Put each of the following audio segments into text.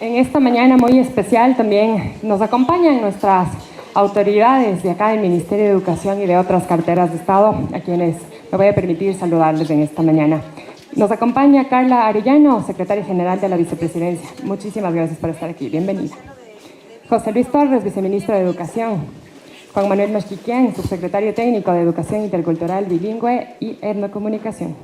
En esta mañana muy especial también nos acompañan nuestras autoridades de acá del Ministerio de Educación y de otras carteras de Estado, a quienes me voy a permitir saludarles en esta mañana. Nos acompaña Carla Arellano, secretaria general de la Vicepresidencia. Muchísimas gracias por estar aquí. Bienvenida. José Luis Torres, viceministro de Educación. Juan Manuel Mashquiquian, subsecretario técnico de Educación Intercultural, Bilingüe y Etnocomunicación.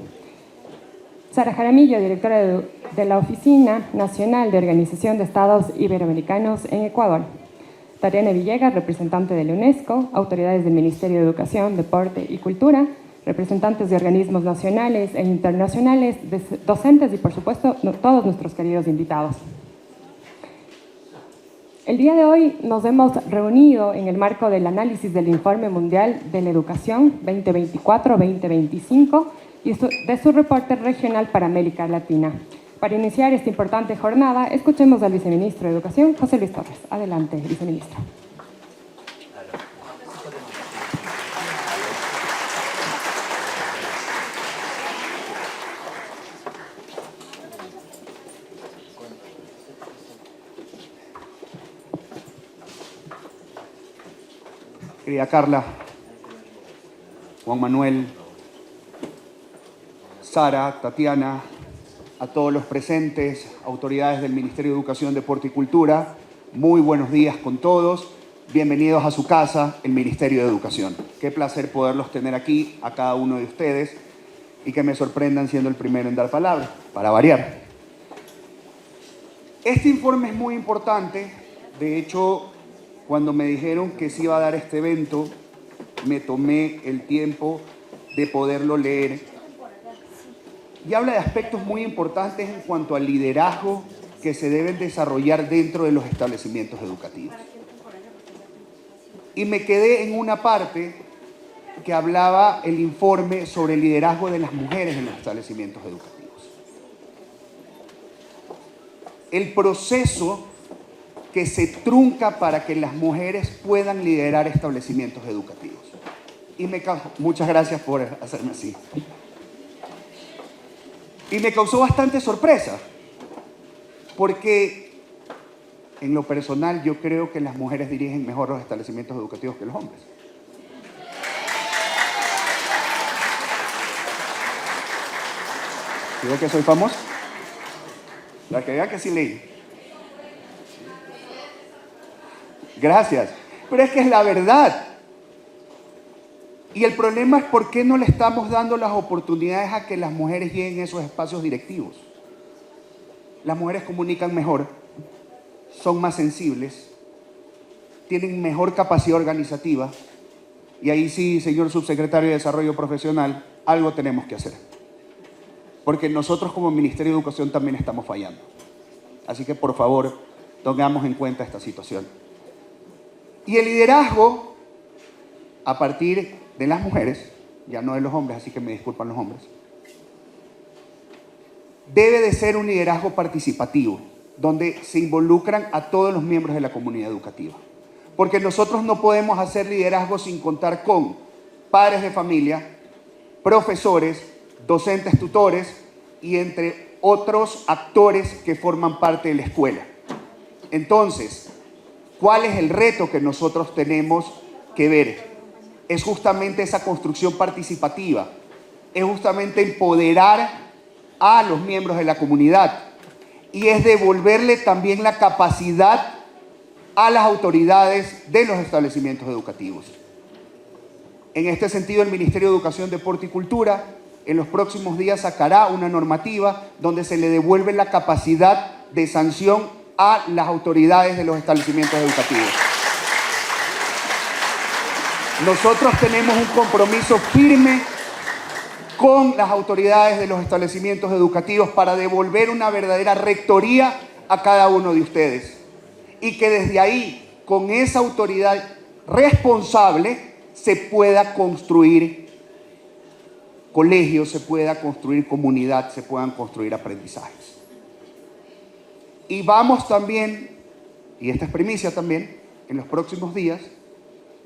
Sara Jaramillo, directora de la Oficina Nacional de Organización de Estados Iberoamericanos en Ecuador. Tatiana Villegas, representante de la UNESCO, autoridades del Ministerio de Educación, Deporte y Cultura, representantes de organismos nacionales e internacionales, docentes y, por supuesto, todos nuestros queridos invitados. El día de hoy nos hemos reunido en el marco del análisis del Informe Mundial de la Educación 2024-2025 y de su reporte regional para América Latina. Para iniciar esta importante jornada, escuchemos al viceministro de Educación, José Luis Torres. Adelante, viceministro. Querida Carla, Juan Manuel, Sara, Tatiana, a todos los presentes, autoridades del Ministerio de Educación, Deporte y Cultura, muy buenos días con todos. Bienvenidos a su casa, el Ministerio de Educación. Qué placer poderlos tener aquí, a cada uno de ustedes, y que me sorprendan siendo el primero en dar palabra, para variar. Este informe es muy importante. De hecho, cuando me dijeron que se iba a dar este evento, me tomé el tiempo de poderlo leer. Y habla de aspectos muy importantes en cuanto al liderazgo que se deben desarrollar dentro de los establecimientos educativos. Y me quedé en una parte que hablaba el informe sobre el liderazgo de las mujeres en los establecimientos educativos. El proceso que se trunca para que las mujeres puedan liderar establecimientos educativos. Muchas gracias por hacerme así. Y me causó bastante sorpresa, porque en lo personal yo creo que las mujeres dirigen mejor los establecimientos educativos que los hombres. ¿Sí ve que soy famoso? La que vea que sí leí. Gracias. Pero es que es la verdad. Y el problema es por qué no le estamos dando las oportunidades a que las mujeres lleguen a esos espacios directivos. Las mujeres comunican mejor, son más sensibles, tienen mejor capacidad organizativa, y ahí sí, señor subsecretario de Desarrollo Profesional, algo tenemos que hacer. Porque nosotros como Ministerio de Educación también estamos fallando. Así que, por favor, tengamos en cuenta esta situación. Y el liderazgo, a partir de las mujeres, ya no de los hombres, así que me disculpan los hombres, debe de ser un liderazgo participativo, donde se involucran a todos los miembros de la comunidad educativa. Porque nosotros no podemos hacer liderazgo sin contar con padres de familia, profesores, docentes tutores y entre otros actores que forman parte de la escuela. Entonces, ¿cuál es el reto que nosotros tenemos que ver? Es justamente esa construcción participativa, es justamente empoderar a los miembros de la comunidad y es devolverle también la capacidad a las autoridades de los establecimientos educativos. En este sentido, el Ministerio de Educación, Deporte y Cultura en los próximos días sacará una normativa donde se le devuelve la capacidad de sanción a las autoridades de los establecimientos educativos. Nosotros tenemos un compromiso firme con las autoridades de los establecimientos educativos para devolver una verdadera rectoría a cada uno de ustedes. Y que desde ahí, con esa autoridad responsable, se pueda construir colegios, se pueda construir comunidad, se puedan construir aprendizajes. Y vamos también, y esta es primicia también, en los próximos días,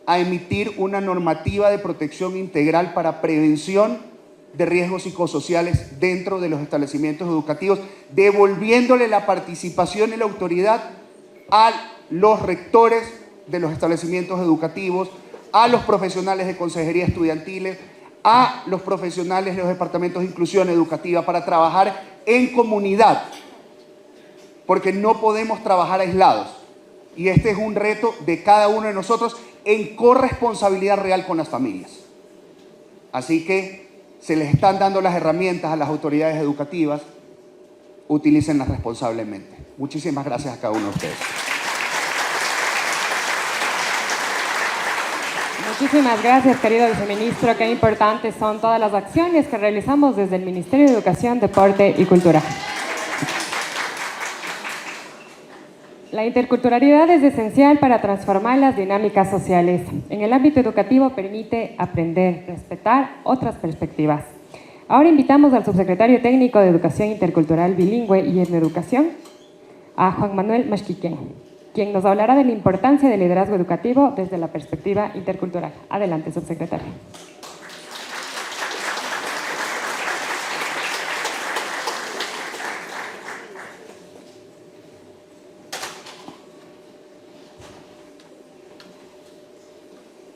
a emitir una normativa de protección integral para prevención de riesgos psicosociales dentro de los establecimientos educativos, devolviéndole la participación y la autoridad a los rectores de los establecimientos educativos, a los profesionales de consejería estudiantiles, a los profesionales de los departamentos de inclusión educativa para trabajar en comunidad, porque no podemos trabajar aislados. Y este es un reto de cada uno de nosotros en corresponsabilidad real con las familias. Así que se les están dando las herramientas a las autoridades educativas, utilícenlas responsablemente. Muchísimas gracias a cada uno de ustedes. Muchísimas gracias, querido viceministro. Qué importantes son todas las acciones que realizamos desde el Ministerio de Educación, Deporte y Cultura. La interculturalidad es esencial para transformar las dinámicas sociales. En el ámbito educativo permite aprender, respetar otras perspectivas. Ahora invitamos al subsecretario técnico de Educación Intercultural Bilingüe y Etnoeducación, a Juan Manuel Maxquiquén, quien nos hablará de la importancia del liderazgo educativo desde la perspectiva intercultural. Adelante, subsecretario.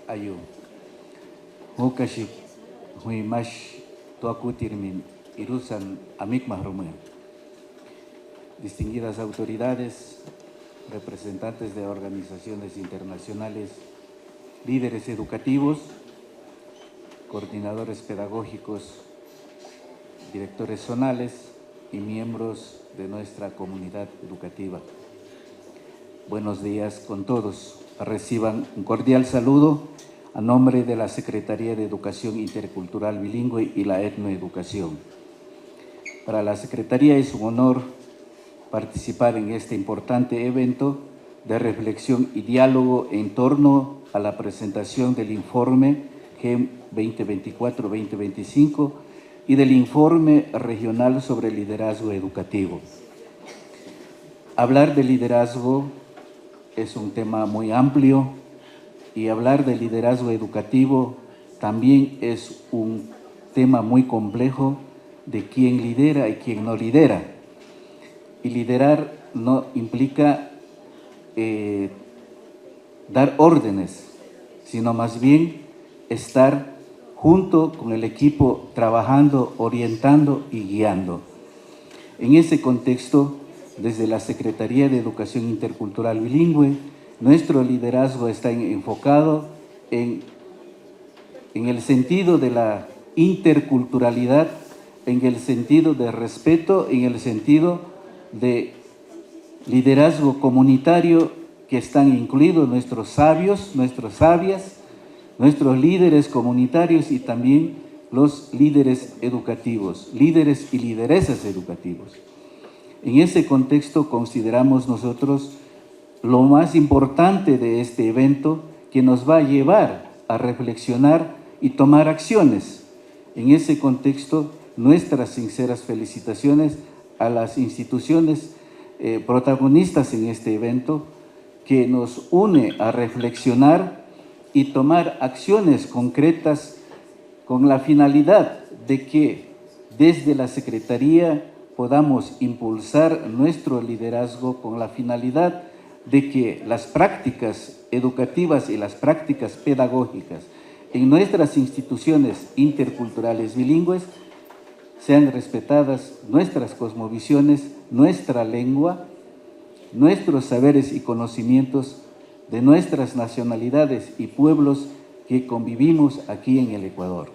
Ayu, Hukashik, Huimash, Tuakutirmin, Irusan, Amik Mahrumen. Distinguidas autoridades, representantes de organizaciones internacionales, líderes educativos, coordinadores pedagógicos, directores zonales y miembros de nuestra comunidad educativa. Buenos días con todos. Reciban un cordial saludo a nombre de la Secretaría de Educación Intercultural Bilingüe y la Etnoeducación. Para la Secretaría es un honor participar en este importante evento de reflexión y diálogo en torno a la presentación del informe GEM 2024-2025 y del informe regional sobre liderazgo educativo. Hablar de liderazgo es un tema muy amplio y hablar de liderazgo educativo también es un tema muy complejo de quién lidera y quién no lidera. Y liderar no implica dar órdenes, sino más bien estar junto con el equipo trabajando, orientando y guiando. En ese contexto, desde la Secretaría de Educación Intercultural Bilingüe, nuestro liderazgo está enfocado en el sentido de la interculturalidad, en el sentido de respeto, en el sentido de liderazgo comunitario que están incluidos nuestros sabios, nuestras sabias, nuestros líderes comunitarios y también los líderes educativos, líderes y lideresas educativos. En ese contexto consideramos nosotros lo más importante de este evento que nos va a llevar a reflexionar y tomar acciones. En ese contexto, nuestras sinceras felicitaciones a las instituciones protagonistas en este evento que nos une a reflexionar y tomar acciones concretas con la finalidad de que desde la Secretaría podamos impulsar nuestro liderazgo con la finalidad de que las prácticas educativas y las prácticas pedagógicas en nuestras instituciones interculturales bilingües sean respetadas nuestras cosmovisiones, nuestra lengua, nuestros saberes y conocimientos de nuestras nacionalidades y pueblos que convivimos aquí en el Ecuador.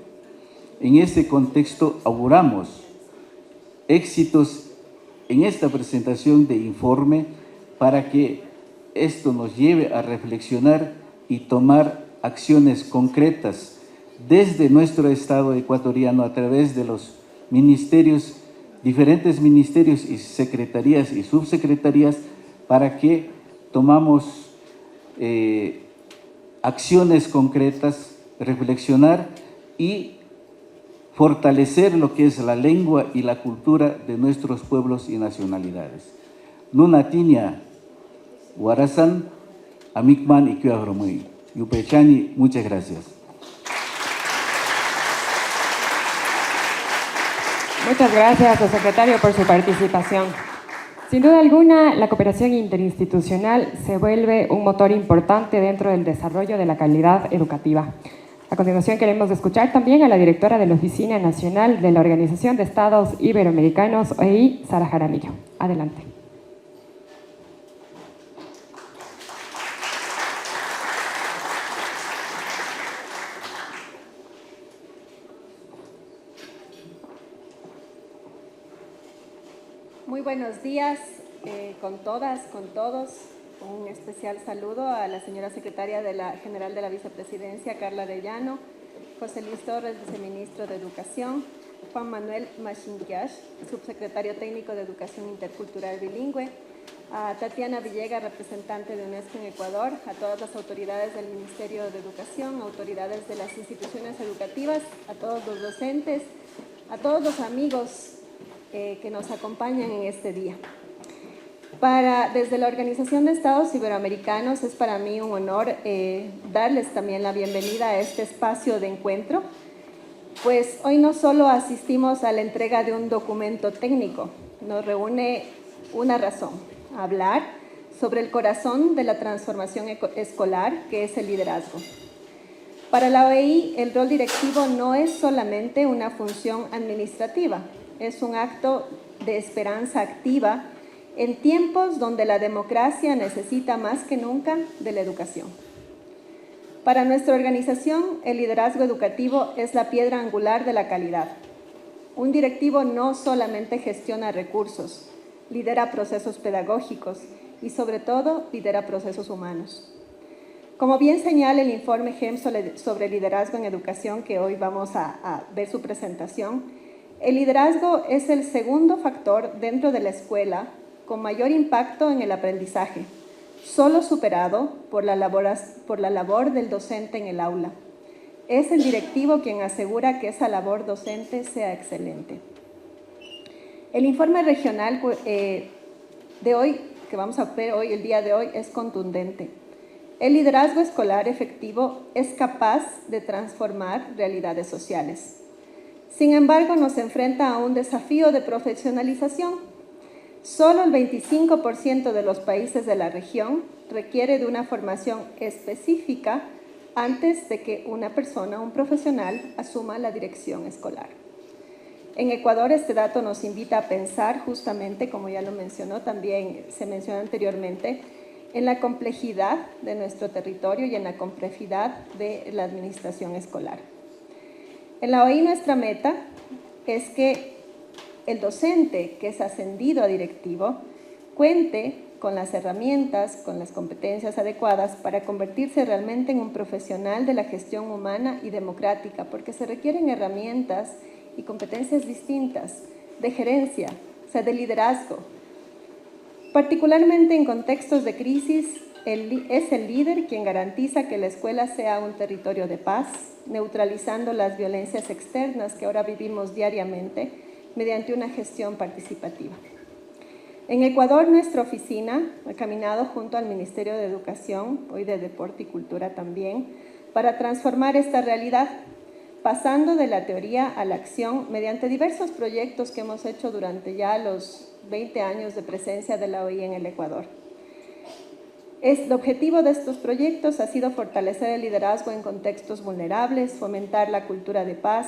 En ese contexto auguramos éxitos en esta presentación de informe para que esto nos lleve a reflexionar y tomar acciones concretas desde nuestro Estado ecuatoriano a través de los ministerios, diferentes ministerios y secretarías y subsecretarías para que tomamos acciones concretas, reflexionar y fortalecer lo que es la lengua y la cultura de nuestros pueblos y nacionalidades. Nunatinia, Huarazán, Amikman y Kyuahromui. Yupechani, muchas gracias. Muchas gracias al secretario por su participación. Sin duda alguna, la cooperación interinstitucional se vuelve un motor importante dentro del desarrollo de la calidad educativa. A continuación queremos escuchar también a la directora de la Oficina Nacional de la Organización de Estados Iberoamericanos, OEI, Sara Jaramillo. Adelante. Muy buenos días con todas, con todos. Un especial saludo a la señora secretaria general de la Vicepresidencia, Carla Arellano, José Luis Torres, viceministro de Educación, Juan Manuel Machinquiash, subsecretario técnico de Educación Intercultural Bilingüe, a Tatiana Villegas, representante de UNESCO en Ecuador, a todas las autoridades del Ministerio de Educación, autoridades de las instituciones educativas, a todos los docentes, a todos los amigos que nos acompañan en este día. Desde la Organización de Estados Iberoamericanos es para mí un honor darles también la bienvenida a este espacio de encuentro, pues hoy no solo asistimos a la entrega de un documento técnico, nos reúne una razón: hablar sobre el corazón de la transformación escolar, que es el liderazgo. Para la OEI, el rol directivo no es solamente una función administrativa, es un acto de esperanza activa en tiempos donde la democracia necesita más que nunca de la educación. Para nuestra organización, el liderazgo educativo es la piedra angular de la calidad. Un directivo no solamente gestiona recursos, lidera procesos pedagógicos y, sobre todo, lidera procesos humanos. Como bien señala el informe GEM sobre liderazgo en educación, que hoy vamos a ver su presentación, el liderazgo es el segundo factor dentro de la escuela con mayor impacto en el aprendizaje, solo superado por la labor del docente en el aula. Es el directivo quien asegura que esa labor docente sea excelente. El informe regional de hoy, que vamos a ver hoy, el día de hoy, es contundente. El liderazgo escolar efectivo es capaz de transformar realidades sociales. Sin embargo, nos enfrenta a un desafío de profesionalización. Solo el 25% de los países de la región requiere de una formación específica antes de que una persona, un profesional, asuma la dirección escolar. En Ecuador, este dato nos invita a pensar justamente, como ya lo mencionó, también se mencionó anteriormente, en la complejidad de nuestro territorio y en la complejidad de la administración escolar. En la OEI nuestra meta es que el docente que es ascendido a directivo cuente con las herramientas, con las competencias adecuadas para convertirse realmente en un profesional de la gestión humana y democrática, porque se requieren herramientas y competencias distintas de gerencia, o sea, de liderazgo. Particularmente en contextos de crisis, es el líder quien garantiza que la escuela sea un territorio de paz, neutralizando las violencias externas que ahora vivimos diariamente mediante una gestión participativa. En Ecuador, nuestra oficina ha caminado junto al Ministerio de Educación, hoy de Deporte y Cultura también, para transformar esta realidad, pasando de la teoría a la acción mediante diversos proyectos que hemos hecho durante ya los 20 años de presencia de la OEI en el Ecuador. El objetivo de estos proyectos ha sido fortalecer el liderazgo en contextos vulnerables, fomentar la cultura de paz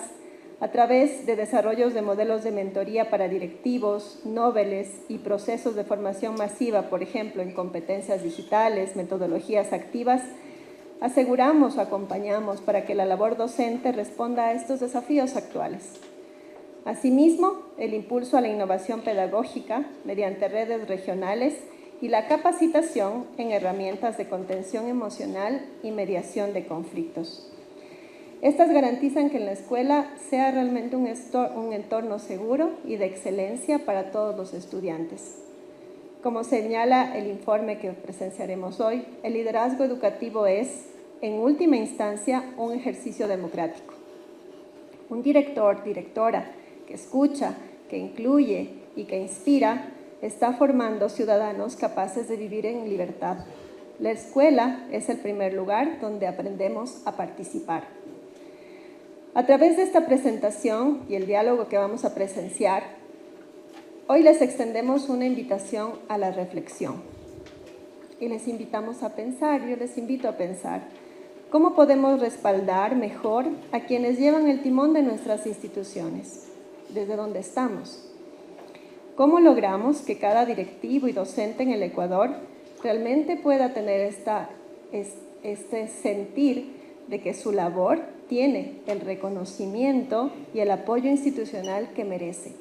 a través de desarrollos de modelos de mentoría para directivos, noveles y procesos de formación masiva, por ejemplo, en competencias digitales, metodologías activas. Aseguramos o acompañamos para que la labor docente responda a estos desafíos actuales. Asimismo, el impulso a la innovación pedagógica mediante redes regionales y la capacitación en herramientas de contención emocional y mediación de conflictos. Estas garantizan que en la escuela sea realmente un entorno seguro y de excelencia para todos los estudiantes. Como señala el informe que presenciaremos hoy, el liderazgo educativo es, en última instancia, un ejercicio democrático. Un director, directora, que escucha, que incluye y que inspira, está formando ciudadanos capaces de vivir en libertad. La escuela es el primer lugar donde aprendemos a participar. A través de esta presentación y el diálogo que vamos a presenciar, hoy les extendemos una invitación a la reflexión. Y les invitamos a pensar, yo les invito a pensar, ¿cómo podemos respaldar mejor a quienes llevan el timón de nuestras instituciones? ¿Desde dónde estamos? ¿Cómo logramos que cada directivo y docente en el Ecuador realmente pueda tener este sentir de que su labor tiene el reconocimiento y el apoyo institucional que merece?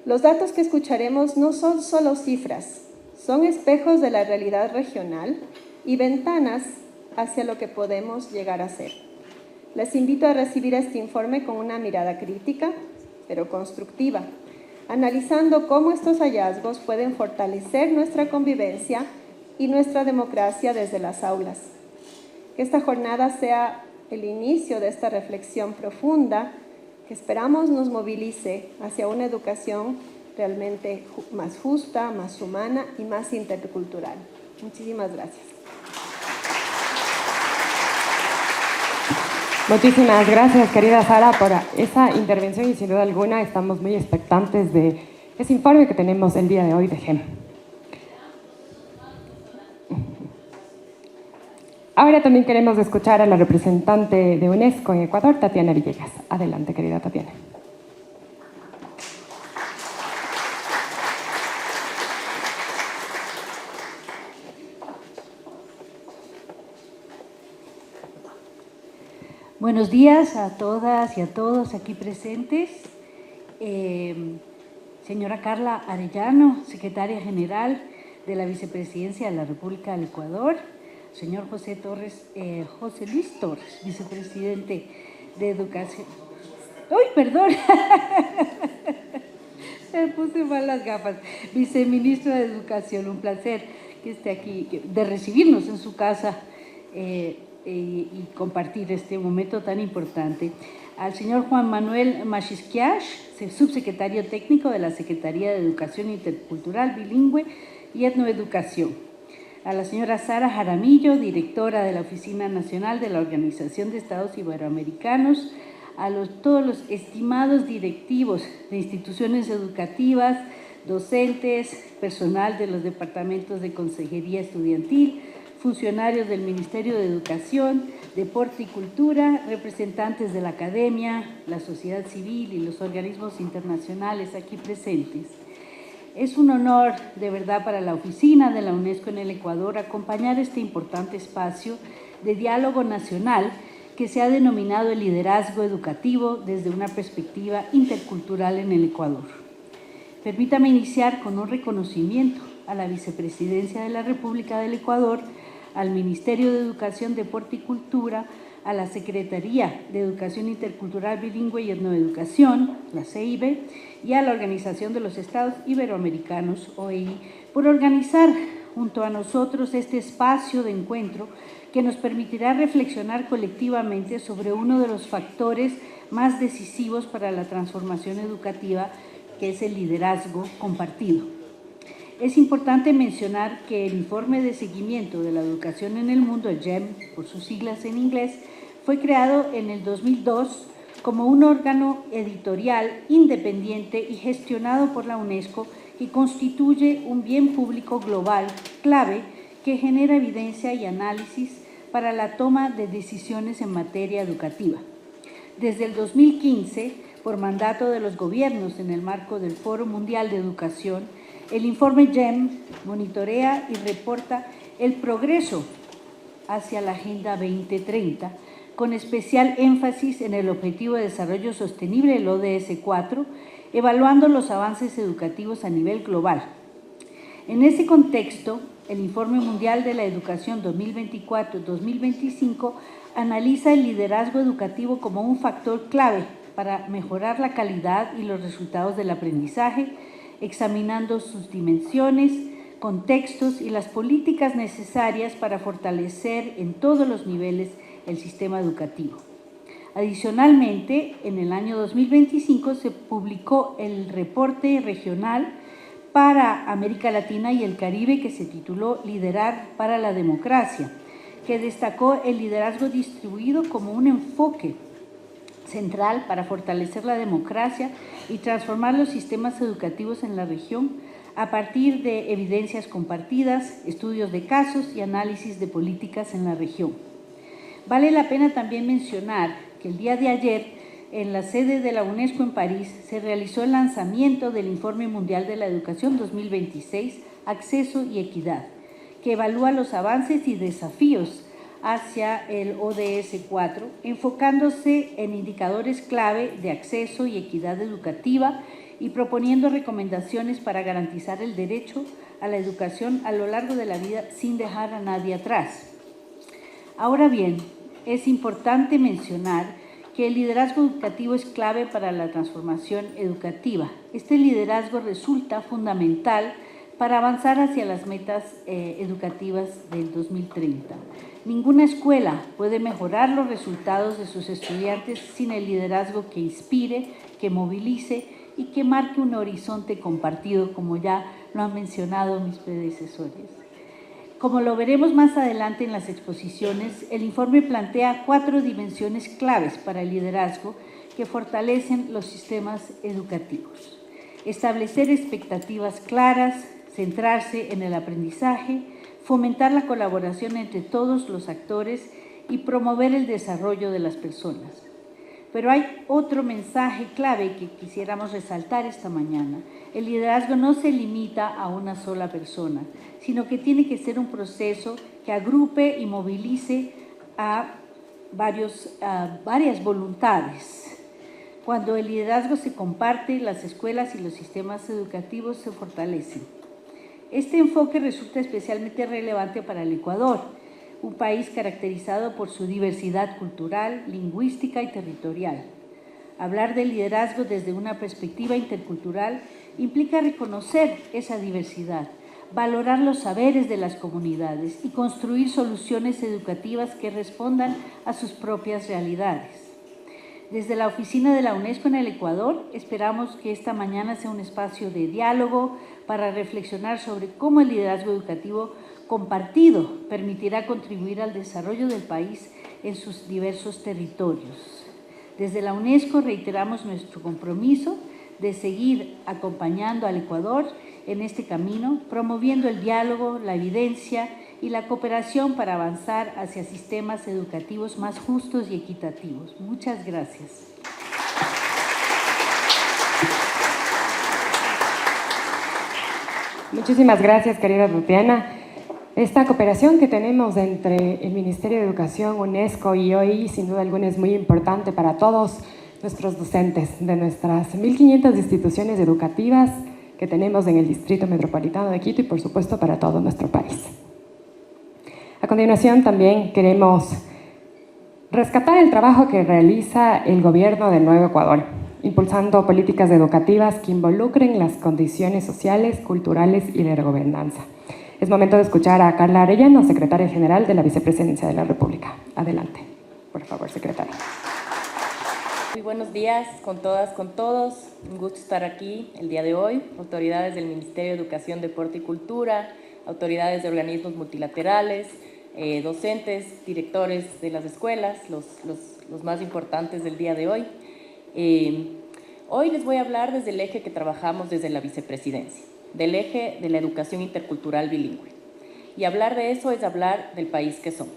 Los datos que escucharemos no son solo cifras, son espejos de la realidad regional y ventanas hacia lo que podemos llegar a ser. Les invito a recibir este informe con una mirada crítica, pero constructiva, analizando cómo estos hallazgos pueden fortalecer nuestra convivencia y nuestra democracia desde las aulas. Que esta jornada sea el inicio de esta reflexión profunda que esperamos nos movilice hacia una educación realmente más justa, más humana y más intercultural. Muchísimas gracias. Muchísimas gracias, querida Sara, por esa intervención y sin duda alguna estamos muy expectantes de ese informe que tenemos el día de hoy de GEM. Ahora también queremos escuchar a la representante de UNESCO en Ecuador, Tatiana Villegas. Adelante, querida Tatiana. Buenos días a todas y a todos aquí presentes. Señora Carla Arellano, Secretaria General de la Vicepresidencia de la República del Ecuador. Señor José Luis Torres, Vicepresidente de Educación. ¡Uy, perdón! Me puse mal las gafas. Viceministro de Educación, un placer que esté aquí, de recibirnos en su casa y compartir este momento tan importante. Al señor Juan Manuel Machisquiash, subsecretario técnico de la Secretaría de Educación Intercultural, Bilingüe y Etnoeducación. A la señora Sara Jaramillo, directora de la Oficina Nacional de la Organización de Estados Iberoamericanos, a todos los estimados directivos de instituciones educativas, docentes, personal de los departamentos de Consejería Estudiantil, funcionarios del Ministerio de Educación, Deporte y Cultura, representantes de la academia, la sociedad civil y los organismos internacionales aquí presentes. Es un honor, de verdad, para la Oficina de la UNESCO en el Ecuador acompañar este importante espacio de diálogo nacional que se ha denominado el liderazgo educativo desde una perspectiva intercultural en el Ecuador. Permítame iniciar con un reconocimiento a la Vicepresidencia de la República del Ecuador, al Ministerio de Educación, Deporte y Cultura, a la Secretaría de Educación Intercultural, Bilingüe y Etnoeducación, la CEIBE, y a la Organización de los Estados Iberoamericanos, OEI, por organizar junto a nosotros este espacio de encuentro que nos permitirá reflexionar colectivamente sobre uno de los factores más decisivos para la transformación educativa, que es el liderazgo compartido. Es importante mencionar que el Informe de Seguimiento de la Educación en el Mundo, el GEM, por sus siglas en inglés, fue creado en el 2002 como un órgano editorial independiente y gestionado por la UNESCO que constituye un bien público global clave que genera evidencia y análisis para la toma de decisiones en materia educativa. Desde el 2015, por mandato de los gobiernos en el marco del Foro Mundial de Educación, el informe GEM monitorea y reporta el progreso hacia la Agenda 2030, con especial énfasis en el Objetivo de Desarrollo Sostenible, el ODS 4, evaluando los avances educativos a nivel global. En ese contexto, el Informe Mundial de la Educación 2024-2025 analiza el liderazgo educativo como un factor clave para mejorar la calidad y los resultados del aprendizaje, examinando sus dimensiones, contextos y las políticas necesarias para fortalecer en todos los niveles el sistema educativo. Adicionalmente, en el año 2025 se publicó el reporte regional para América Latina y el Caribe que se tituló Liderar para la Democracia, que destacó el liderazgo distribuido como un enfoque central para fortalecer la democracia y transformar los sistemas educativos en la región a partir de evidencias compartidas, estudios de casos y análisis de políticas en la región. Vale la pena también mencionar que el día de ayer, en la sede de la UNESCO en París, se realizó el lanzamiento del Informe Mundial de la Educación 2026, Acceso y Equidad, que evalúa los avances y desafíos hacia el ODS 4, enfocándose en indicadores clave de acceso y equidad educativa y proponiendo recomendaciones para garantizar el derecho a la educación a lo largo de la vida sin dejar a nadie atrás. Ahora bien, es importante mencionar que el liderazgo educativo es clave para la transformación educativa. Este liderazgo resulta fundamental para avanzar hacia las metas educativas del 2030. Ninguna escuela puede mejorar los resultados de sus estudiantes sin el liderazgo que inspire, que movilice y que marque un horizonte compartido, como ya lo han mencionado mis predecesores. Como lo veremos más adelante en las exposiciones, el informe plantea 4 dimensiones claves para el liderazgo que fortalecen los sistemas educativos. Establecer expectativas claras, centrarse en el aprendizaje, fomentar la colaboración entre todos los actores y promover el desarrollo de las personas. Pero hay otro mensaje clave que quisiéramos resaltar esta mañana. El liderazgo no se limita a una sola persona, sino que tiene que ser un proceso que agrupe y movilice a varias voluntades. Cuando el liderazgo se comparte, las escuelas y los sistemas educativos se fortalecen. Este enfoque resulta especialmente relevante para el Ecuador, un país caracterizado por su diversidad cultural, lingüística y territorial. Hablar de liderazgo desde una perspectiva intercultural implica reconocer esa diversidad, valorar los saberes de las comunidades y construir soluciones educativas que respondan a sus propias realidades. Desde la oficina de la UNESCO en el Ecuador, esperamos que esta mañana sea un espacio de diálogo para reflexionar sobre cómo el liderazgo educativo compartido permitirá contribuir al desarrollo del país en sus diversos territorios. Desde la UNESCO reiteramos nuestro compromiso de seguir acompañando al Ecuador en este camino, promoviendo el diálogo, la evidencia y la cooperación para avanzar hacia sistemas educativos más justos y equitativos. Muchas gracias. Muchísimas gracias, querida Tatiana. Esta cooperación que tenemos entre el Ministerio de Educación, UNESCO y OI, sin duda alguna, es muy importante para todos nuestros docentes de nuestras 1.500 instituciones educativas que tenemos en el Distrito Metropolitano de Quito y, por supuesto, para todo nuestro país. A continuación, también queremos rescatar el trabajo que realiza el Gobierno del Nuevo Ecuador, impulsando políticas educativas que involucren las condiciones sociales, culturales y de gobernanza. Es momento de escuchar a Carla Arellano, secretaria general de la Vicepresidencia de la República. Adelante, por favor, secretaria. Muy buenos días con todas, con todos. Un gusto estar aquí el día de hoy. Autoridades del Ministerio de Educación, Deporte y Cultura, autoridades de organismos multilaterales, docentes, directores de las escuelas, los más importantes del día de hoy. Hoy les voy a hablar desde el eje que trabajamos desde la Vicepresidencia, del eje de la educación intercultural bilingüe. Y hablar de eso es hablar del país que somos,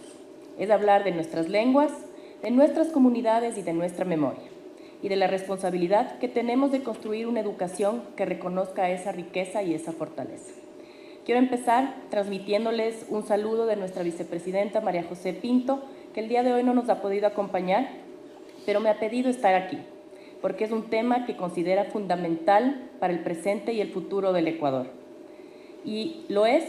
es hablar de nuestras lenguas, de nuestras comunidades y de nuestra memoria, y de la responsabilidad que tenemos de construir una educación que reconozca esa riqueza y esa fortaleza. Quiero empezar transmitiéndoles un saludo de nuestra vicepresidenta María José Pinto, que el día de hoy no nos ha podido acompañar, pero me ha pedido estar aquí, porque es un tema que considera fundamental para el presente y el futuro del Ecuador. Y lo es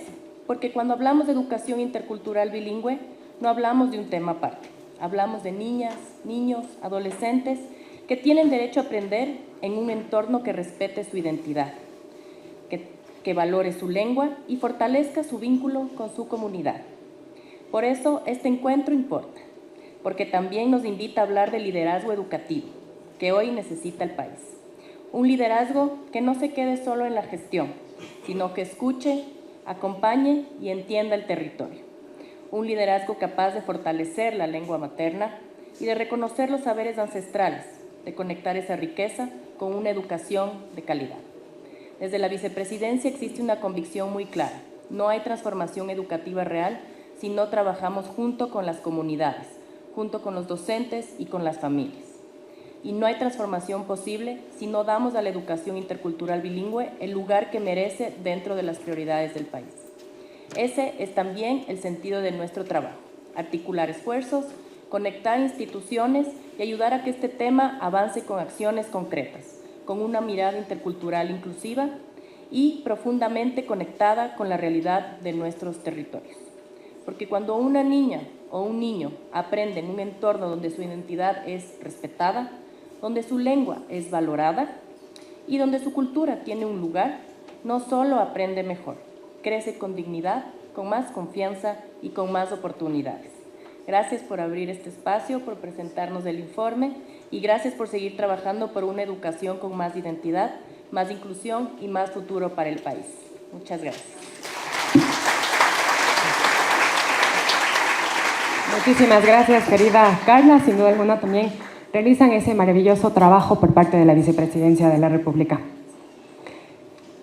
porque cuando hablamos de educación intercultural bilingüe, no hablamos de un tema aparte. Hablamos de niñas, niños, adolescentes que tienen derecho a aprender en un entorno que respete su identidad, que valore su lengua y fortalezca su vínculo con su comunidad. Por eso este encuentro importa, porque también nos invita a hablar del liderazgo educativo que hoy necesita el país. Un liderazgo que no se quede solo en la gestión, sino que escuche, acompañe y entienda el territorio. Un liderazgo capaz de fortalecer la lengua materna, y de reconocer los saberes ancestrales, de conectar esa riqueza con una educación de calidad. Desde la vicepresidencia existe una convicción muy clara: no hay transformación educativa real si no trabajamos junto con las comunidades, junto con los docentes y con las familias. Y no hay transformación posible si no damos a la educación intercultural bilingüe el lugar que merece dentro de las prioridades del país. Ese es también el sentido de nuestro trabajo: articular esfuerzos, conectar instituciones y ayudar a que este tema avance con acciones concretas, con una mirada intercultural inclusiva y profundamente conectada con la realidad de nuestros territorios. Porque cuando una niña o un niño aprende en un entorno donde su identidad es respetada, donde su lengua es valorada y donde su cultura tiene un lugar, no solo aprende mejor, crece con dignidad, con más confianza y con más oportunidades. Gracias por abrir este espacio, por presentarnos el informe y gracias por seguir trabajando por una educación con más identidad, más inclusión y más futuro para el país. Muchas gracias. Muchísimas gracias, querida Carla. Sin duda alguna también realizan ese maravilloso trabajo por parte de la Vicepresidencia de la República.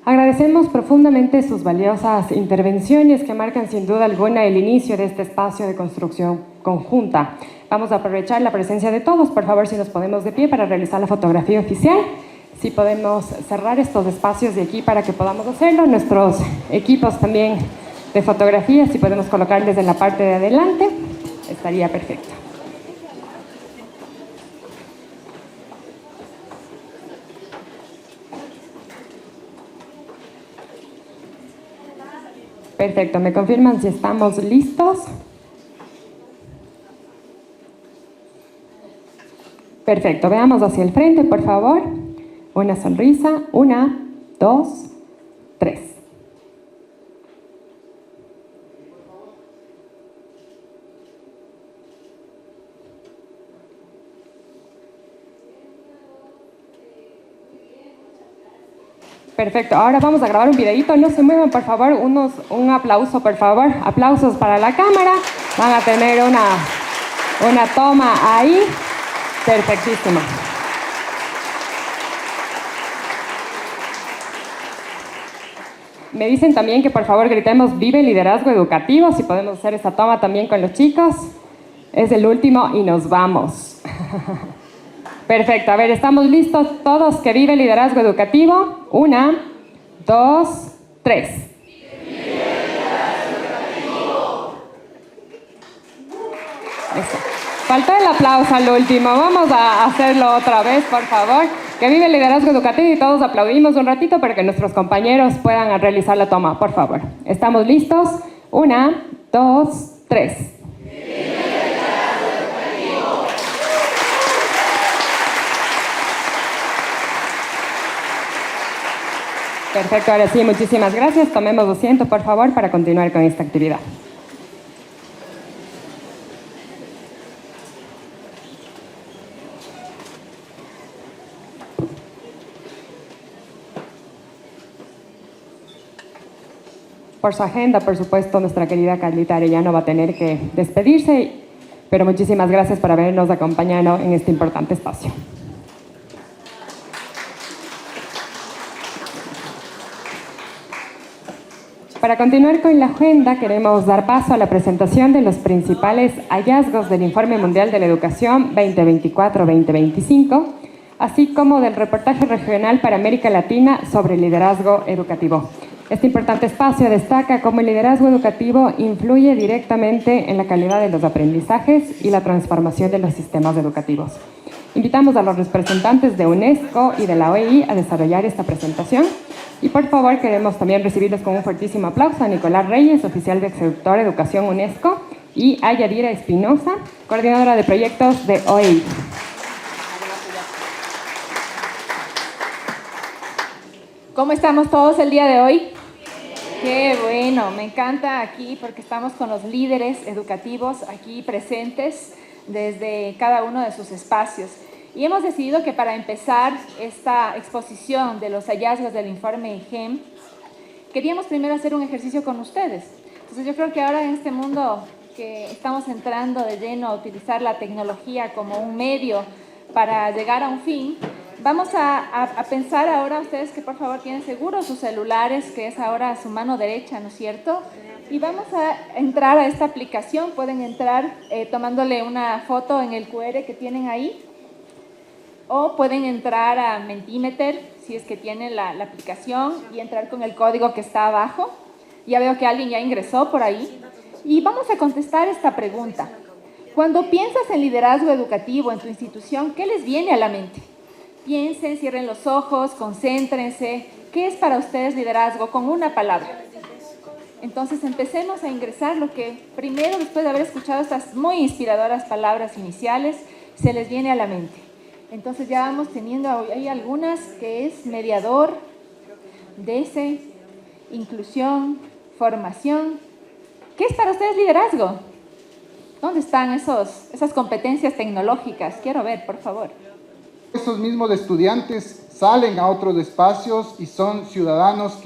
Agradecemos profundamente sus valiosas intervenciones que marcan sin duda alguna el inicio de este espacio de construcción conjunta. Vamos a aprovechar la presencia de todos. Por favor, si nos ponemos de pie para realizar la fotografía oficial. Si podemos cerrar estos espacios de aquí para que podamos hacerlo. Nuestros equipos también de fotografía, si podemos colocarles en la parte de adelante, estaría perfecto. Perfecto, ¿me confirman si estamos listos? Perfecto, veamos hacia el frente, por favor. Una sonrisa, 1, 2, 3. Perfecto, ahora vamos a grabar un videíto, no se muevan por favor, un aplauso por favor, aplausos para la cámara, van a tener una toma ahí, perfectísimo. Me dicen también que por favor gritemos "Vive el liderazgo educativo", si podemos hacer esta toma también con los chicos, es el último y nos vamos. Perfecto, a ver, ¿estamos listos todos? Que vive el liderazgo educativo. 1, 2, 3. Eso. Faltó el aplauso al último. Vamos a hacerlo otra vez, por favor. Que vive el liderazgo educativo y todos aplaudimos un ratito para que nuestros compañeros puedan realizar la toma, por favor. ¿Estamos listos? 1, 2, 3. Perfecto, ahora sí, muchísimas gracias. Tomemos asiento, por favor, para continuar con esta actividad. Por su agenda, por supuesto, nuestra querida Carlita Arellano va a tener que despedirse, pero muchísimas gracias por habernos acompañado en este importante espacio. Para continuar con la agenda, queremos dar paso a la presentación de los principales hallazgos del Informe Mundial de la Educación 2024-2025, así como del reportaje regional para América Latina sobre liderazgo educativo. Este importante espacio destaca cómo el liderazgo educativo influye directamente en la calidad de los aprendizajes y la transformación de los sistemas educativos. Invitamos a los representantes de UNESCO y de la OEI a desarrollar esta presentación. Y por favor, queremos también recibirles con un fuertísimo aplauso a Nicolás Reyes, oficial de sector Educación UNESCO, y a Yadira Espinosa, coordinadora de proyectos de OEI. ¿Cómo estamos todos el día de hoy? Qué bueno, me encanta aquí porque estamos con los líderes educativos aquí presentes desde cada uno de sus espacios. Y hemos decidido que para empezar esta exposición de los hallazgos del informe GEM, queríamos primero hacer un ejercicio con ustedes. Entonces yo creo que ahora en este mundo que estamos entrando de lleno a utilizar la tecnología como un medio para llegar a un fin, vamos a pensar ahora, ustedes que por favor tienen seguros sus celulares, que es ahora su mano derecha, ¿no es cierto? Y vamos a entrar a esta aplicación, pueden entrar tomándole una foto en el QR que tienen ahí, o pueden entrar a Mentimeter, si es que tienen la aplicación, y entrar con el código que está abajo. Ya veo que alguien ya ingresó por ahí. Y vamos a contestar esta pregunta. Cuando piensas en liderazgo educativo en tu institución, ¿qué les viene a la mente? Piensen, cierren los ojos, concéntrense. ¿Qué es para ustedes liderazgo? Con una palabra. Entonces empecemos a ingresar lo que primero, después de haber escuchado estas muy inspiradoras palabras iniciales, se les viene a la mente. Entonces ya vamos teniendo ahí algunas que es mediador, DC, inclusión, formación. ¿Qué es para ustedes liderazgo? ¿Dónde están esas competencias tecnológicas? Quiero ver, por favor. Esos mismos estudiantes salen a otros espacios y son ciudadanos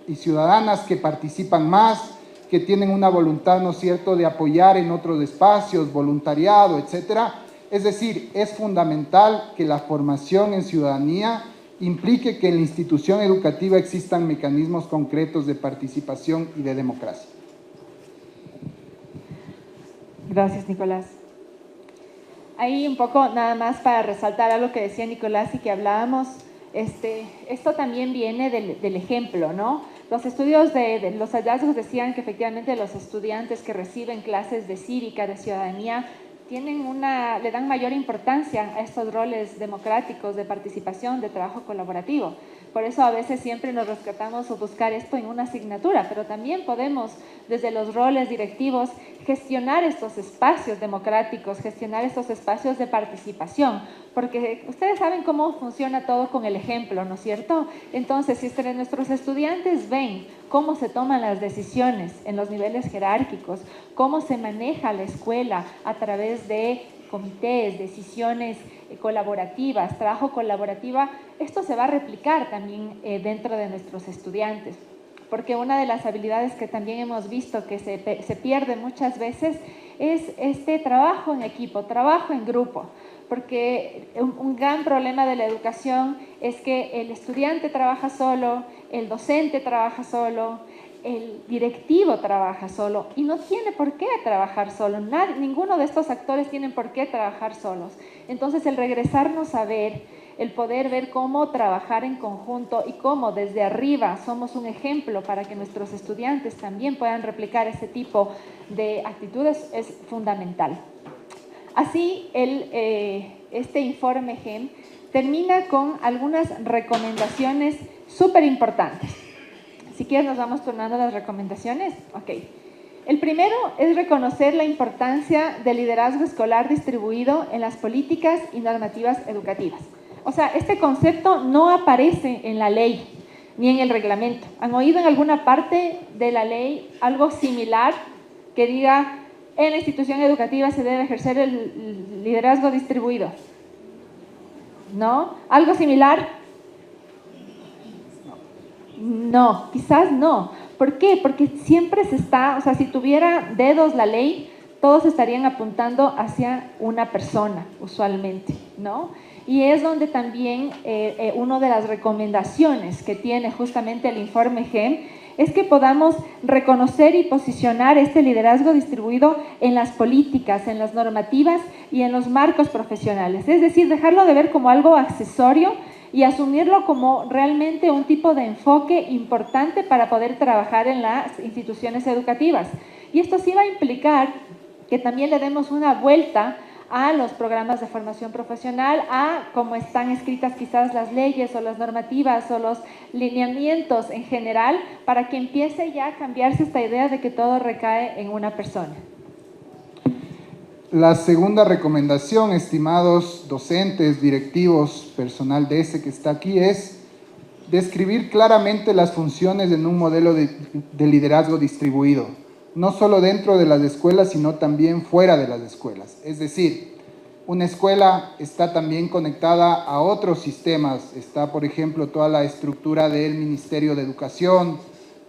y ciudadanas que participan más, que tienen una voluntad, ¿no es cierto?, de apoyar en otros espacios, voluntariado, etcétera. Es decir, es fundamental que la formación en ciudadanía implique que en la institución educativa existan mecanismos concretos de participación y de democracia. Gracias, Nicolás. Ahí un poco nada más para resaltar algo que decía Nicolás y que hablábamos, esto también viene del ejemplo, ¿no? Los estudios de los hallazgos decían que efectivamente los estudiantes que reciben clases de cívica, de ciudadanía, le dan mayor importancia a estos roles democráticos de participación, de trabajo colaborativo. Por eso a veces siempre nos rescatamos o buscar esto en una asignatura, pero también podemos desde los roles directivos gestionar estos espacios democráticos, gestionar estos espacios de participación, porque ustedes saben cómo funciona todo con el ejemplo, ¿no es cierto? Entonces, si nuestros estudiantes ven cómo se toman las decisiones en los niveles jerárquicos, cómo se maneja la escuela a través de comités, decisiones colaborativas, trabajo colaborativa, esto se va a replicar también dentro de nuestros estudiantes. Porque una de las habilidades que también hemos visto que se pierde muchas veces es este trabajo en equipo, trabajo en grupo. Porque un gran problema de la educación es que el estudiante trabaja solo, el docente trabaja solo, el directivo trabaja solo y no tiene por qué trabajar solo. Ninguno de estos actores tienen por qué trabajar solos. Entonces, el regresarnos a ver, el poder ver cómo trabajar en conjunto y cómo desde arriba somos un ejemplo para que nuestros estudiantes también puedan replicar ese tipo de actitudes es fundamental. Así, este informe GEM termina con algunas recomendaciones súper importantes. Si quieres, nos vamos tornando las recomendaciones. Ok. El primero es reconocer la importancia del liderazgo escolar distribuido en las políticas y normativas educativas. O sea, este concepto no aparece en la ley ni en el reglamento. ¿Han oído en alguna parte de la ley algo similar que diga en la institución educativa se debe ejercer el liderazgo distribuido? ¿No? ¿Algo similar? No, quizás no. ¿Por qué? Porque siempre si tuviera dedos la ley, todos estarían apuntando hacia una persona, usualmente, ¿no? Y es donde también una de las recomendaciones que tiene justamente el informe GEM es que podamos reconocer y posicionar este liderazgo distribuido en las políticas, en las normativas y en los marcos profesionales. Es decir, dejarlo de ver como algo accesorio y asumirlo como realmente un tipo de enfoque importante para poder trabajar en las instituciones educativas. Y esto sí va a implicar que también le demos una vuelta a los programas de formación profesional, a cómo están escritas quizás las leyes o las normativas o los lineamientos en general, para que empiece ya a cambiarse esta idea de que todo recae en una persona. La segunda recomendación, estimados docentes, directivos, personal de ese que está aquí, es describir claramente las funciones en un modelo de liderazgo distribuido, no solo dentro de las escuelas, sino también fuera de las escuelas. Es decir, una escuela está también conectada a otros sistemas. Está, por ejemplo, toda la estructura del Ministerio de Educación,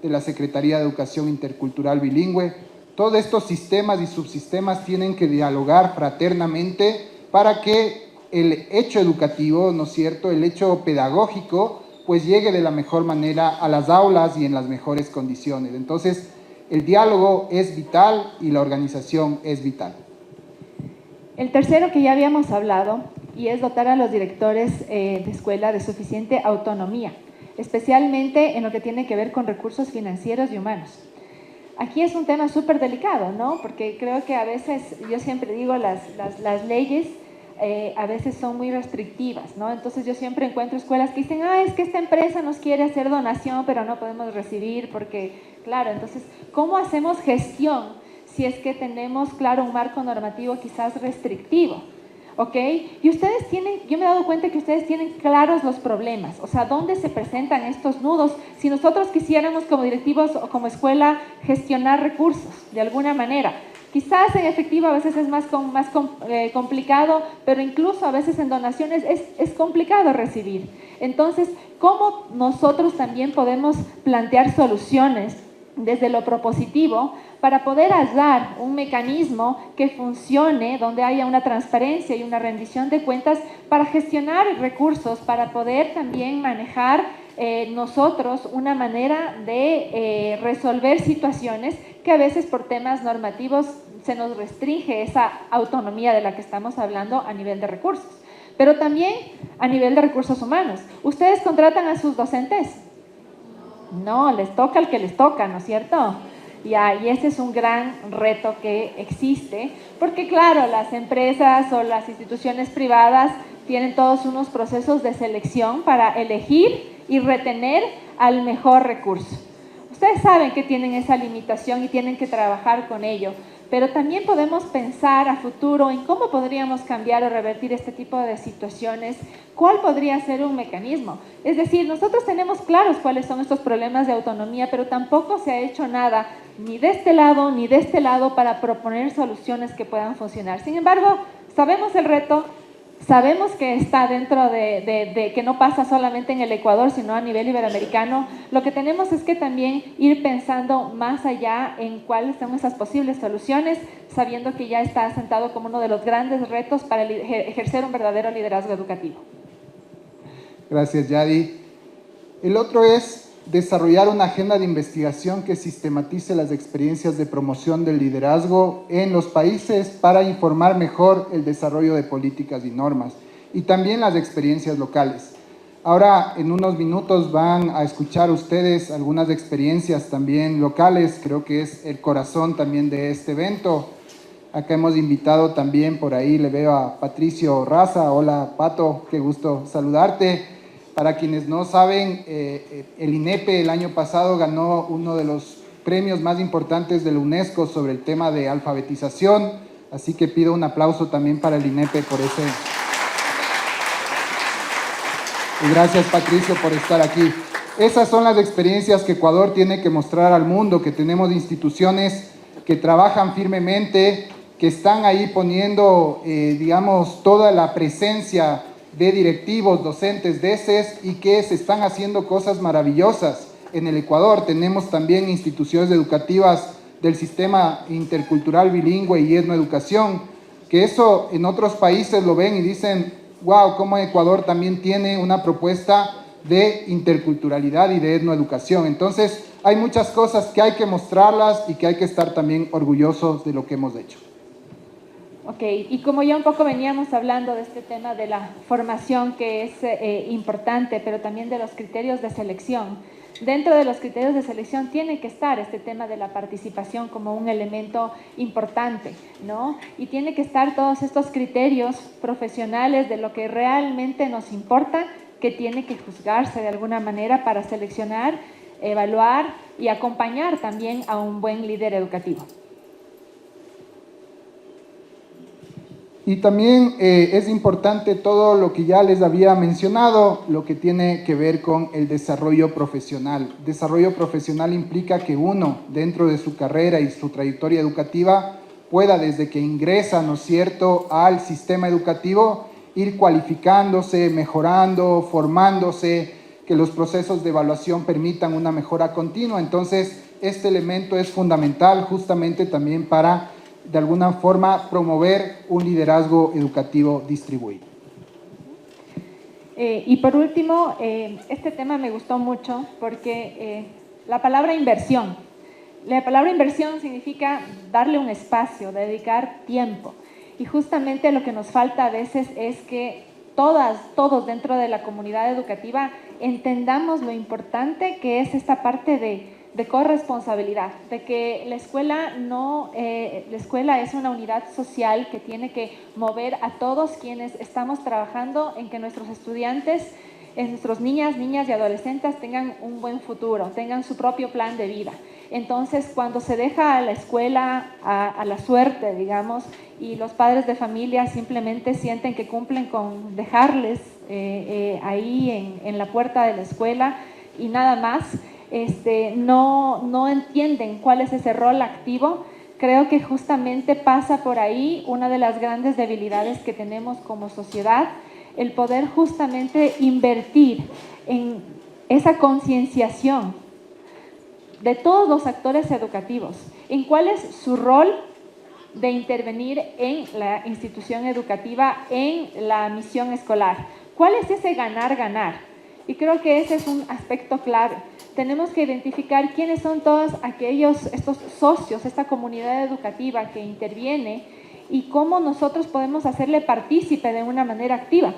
de la Secretaría de Educación Intercultural Bilingüe, Todos estos sistemas y subsistemas tienen que dialogar fraternamente para que el hecho educativo, ¿no es cierto?, el hecho pedagógico, pues llegue de la mejor manera a las aulas y en las mejores condiciones. Entonces, el diálogo es vital y la organización es vital. El tercero que ya habíamos hablado, y es dotar a los directores de escuela de suficiente autonomía, especialmente en lo que tiene que ver con recursos financieros y humanos. Aquí es un tema súper delicado, ¿no? Porque creo que a veces, yo siempre digo, las leyes a veces son muy restrictivas, ¿no? Entonces yo siempre encuentro escuelas que dicen, es que esta empresa nos quiere hacer donación, pero no podemos recibir porque, claro, entonces, ¿cómo hacemos gestión si es que tenemos, claro, un marco normativo quizás restrictivo? ¿Ok? Y ustedes tienen, yo me he dado cuenta que ustedes tienen claros los problemas, o sea, ¿dónde se presentan estos nudos? Si nosotros quisiéramos como directivos o como escuela gestionar recursos de alguna manera, quizás en efectivo a veces es más complicado, pero incluso a veces en donaciones es complicado recibir. Entonces, ¿cómo nosotros también podemos plantear soluciones desde lo propositivo para poder hallar un mecanismo que funcione, donde haya una transparencia y una rendición de cuentas para gestionar recursos, para poder también manejar nosotros una manera de resolver situaciones que a veces por temas normativos se nos restringe esa autonomía de la que estamos hablando a nivel de recursos, pero también a nivel de recursos humanos? ¿Ustedes contratan a sus docentes? No, les toca al que les toca, ¿no es cierto? Y ese es un gran reto que existe, porque claro, las empresas o las instituciones privadas tienen todos unos procesos de selección para elegir y retener al mejor recurso. Ustedes saben que tienen esa limitación y tienen que trabajar con ello, pero también podemos pensar a futuro en cómo podríamos cambiar o revertir este tipo de situaciones, cuál podría ser un mecanismo. Es decir, nosotros tenemos claros cuáles son estos problemas de autonomía, pero tampoco se ha hecho nada, ni de este lado ni de este lado, para proponer soluciones que puedan funcionar. Sin embargo, sabemos el reto, sabemos que está dentro de que no pasa solamente en el Ecuador, sino a nivel iberoamericano. Lo que tenemos es que también ir pensando más allá en cuáles son esas posibles soluciones, sabiendo que ya está asentado como uno de los grandes retos para ejercer un verdadero liderazgo educativo. Gracias, Yadi. El otro es desarrollar una agenda de investigación que sistematice las experiencias de promoción del liderazgo en los países para informar mejor el desarrollo de políticas y normas, y también las experiencias locales. Ahora, en unos minutos van a escuchar ustedes algunas experiencias también locales, creo que es el corazón también de este evento. Acá hemos invitado también, por ahí le veo a Patricio Raza. Hola, Pato, qué gusto saludarte. Para quienes no saben, el INEPE el año pasado ganó uno de los premios más importantes de la UNESCO sobre el tema de alfabetización, así que pido un aplauso también para el INEPE por ese. Y gracias, Patricio, por estar aquí. Esas son las experiencias que Ecuador tiene que mostrar al mundo, que tenemos instituciones que trabajan firmemente, que están ahí poniendo, digamos, toda la presencia de directivos, docentes, DECES, y que se están haciendo cosas maravillosas. En el Ecuador tenemos también instituciones educativas del sistema intercultural bilingüe y etnoeducación, que eso en otros países lo ven y dicen, wow, cómo Ecuador también tiene una propuesta de interculturalidad y de etnoeducación. Entonces, hay muchas cosas que hay que mostrarlas y que hay que estar también orgullosos de lo que hemos hecho. Ok, y como ya un poco veníamos hablando de este tema de la formación, que es importante, pero también de los criterios de selección, dentro de los criterios de selección tiene que estar este tema de la participación como un elemento importante, ¿no? Y tiene que estar todos estos criterios profesionales de lo que realmente nos importa, que tiene que juzgarse de alguna manera para seleccionar, evaluar y acompañar también a un buen líder educativo. Y también es importante todo lo que ya les había mencionado, lo que tiene que ver con el desarrollo profesional. Desarrollo profesional implica que uno, dentro de su carrera y su trayectoria educativa, pueda desde que ingresa, ¿no es cierto?, al sistema educativo, ir cualificándose, mejorando, formándose, que los procesos de evaluación permitan una mejora continua. Entonces, este elemento es fundamental justamente también para, de alguna forma, promover un liderazgo educativo distribuido. Y por último, este tema me gustó mucho porque la palabra inversión. La palabra inversión significa darle un espacio, dedicar tiempo. Y justamente lo que nos falta a veces es que todos dentro de la comunidad educativa entendamos lo importante que es esta parte de corresponsabilidad, de que la escuela es una unidad social que tiene que mover a todos quienes estamos trabajando en que nuestros estudiantes, nuestros niñas y adolescentes tengan un buen futuro, tengan su propio plan de vida. Entonces, cuando se deja a la escuela a la suerte, digamos, y los padres de familia simplemente sienten que cumplen con dejarles ahí en la puerta de la escuela y nada más, no entienden cuál es ese rol activo, creo que justamente pasa por ahí una de las grandes debilidades que tenemos como sociedad, el poder justamente invertir en esa concienciación de todos los actores educativos, en cuál es su rol de intervenir en la institución educativa, en la misión escolar. ¿Cuál es ese ganar-ganar? Y creo que ese es un aspecto clave. Tenemos que identificar quiénes son todos estos socios, esta comunidad educativa que interviene y cómo nosotros podemos hacerle partícipe de una manera activa.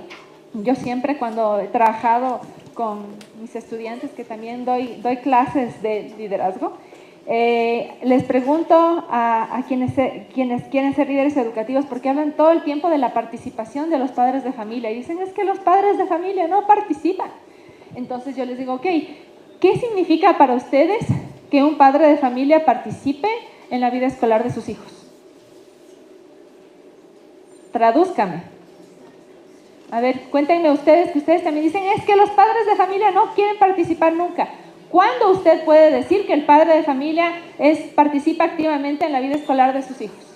Yo siempre cuando he trabajado con mis estudiantes, que también doy clases de liderazgo, les pregunto a quienes quieren ser líderes educativos, porque hablan todo el tiempo de la participación de los padres de familia y dicen, es que los padres de familia no participan. Entonces yo les digo, ok, ¿qué significa para ustedes que un padre de familia participe en la vida escolar de sus hijos? Tradúzcame. A ver, cuéntenme ustedes, que ustedes también dicen, es que los padres de familia no quieren participar nunca. ¿Cuándo usted puede decir que el padre de familia participa activamente en la vida escolar de sus hijos?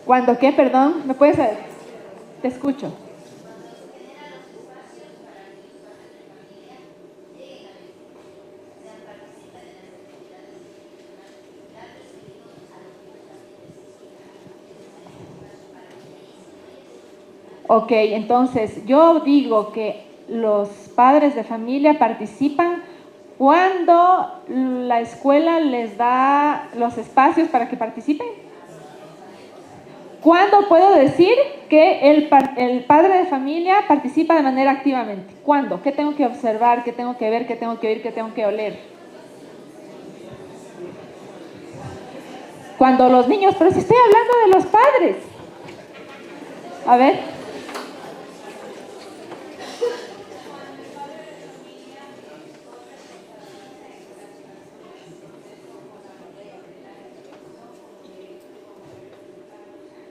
¿Cuándo qué? Perdón, ¿me puedes saber? Te escucho. Ok, entonces yo digo que los padres de familia participan cuando la escuela les da los espacios para que participen. ¿Cuándo puedo decir que el padre de familia participa de manera activamente? ¿Cuándo? ¿Qué tengo que observar? ¿Qué tengo que ver? ¿Qué tengo que oír? ¿Qué tengo que oler? Cuando los niños, pero si estoy hablando de los padres. A ver.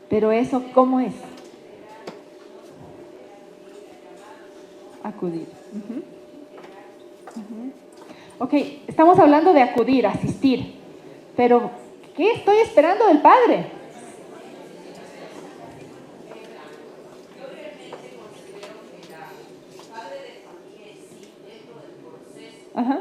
Pero eso, ¿cómo es? Acudir. Ok, estamos hablando de acudir, asistir. Pero, ¿qué estoy esperando del padre? Ajá.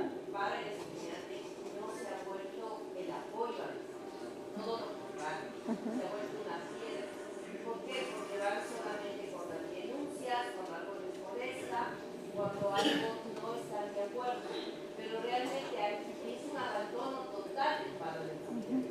Cuando algo no está de acuerdo, pero realmente es un abandono total del padre de familia.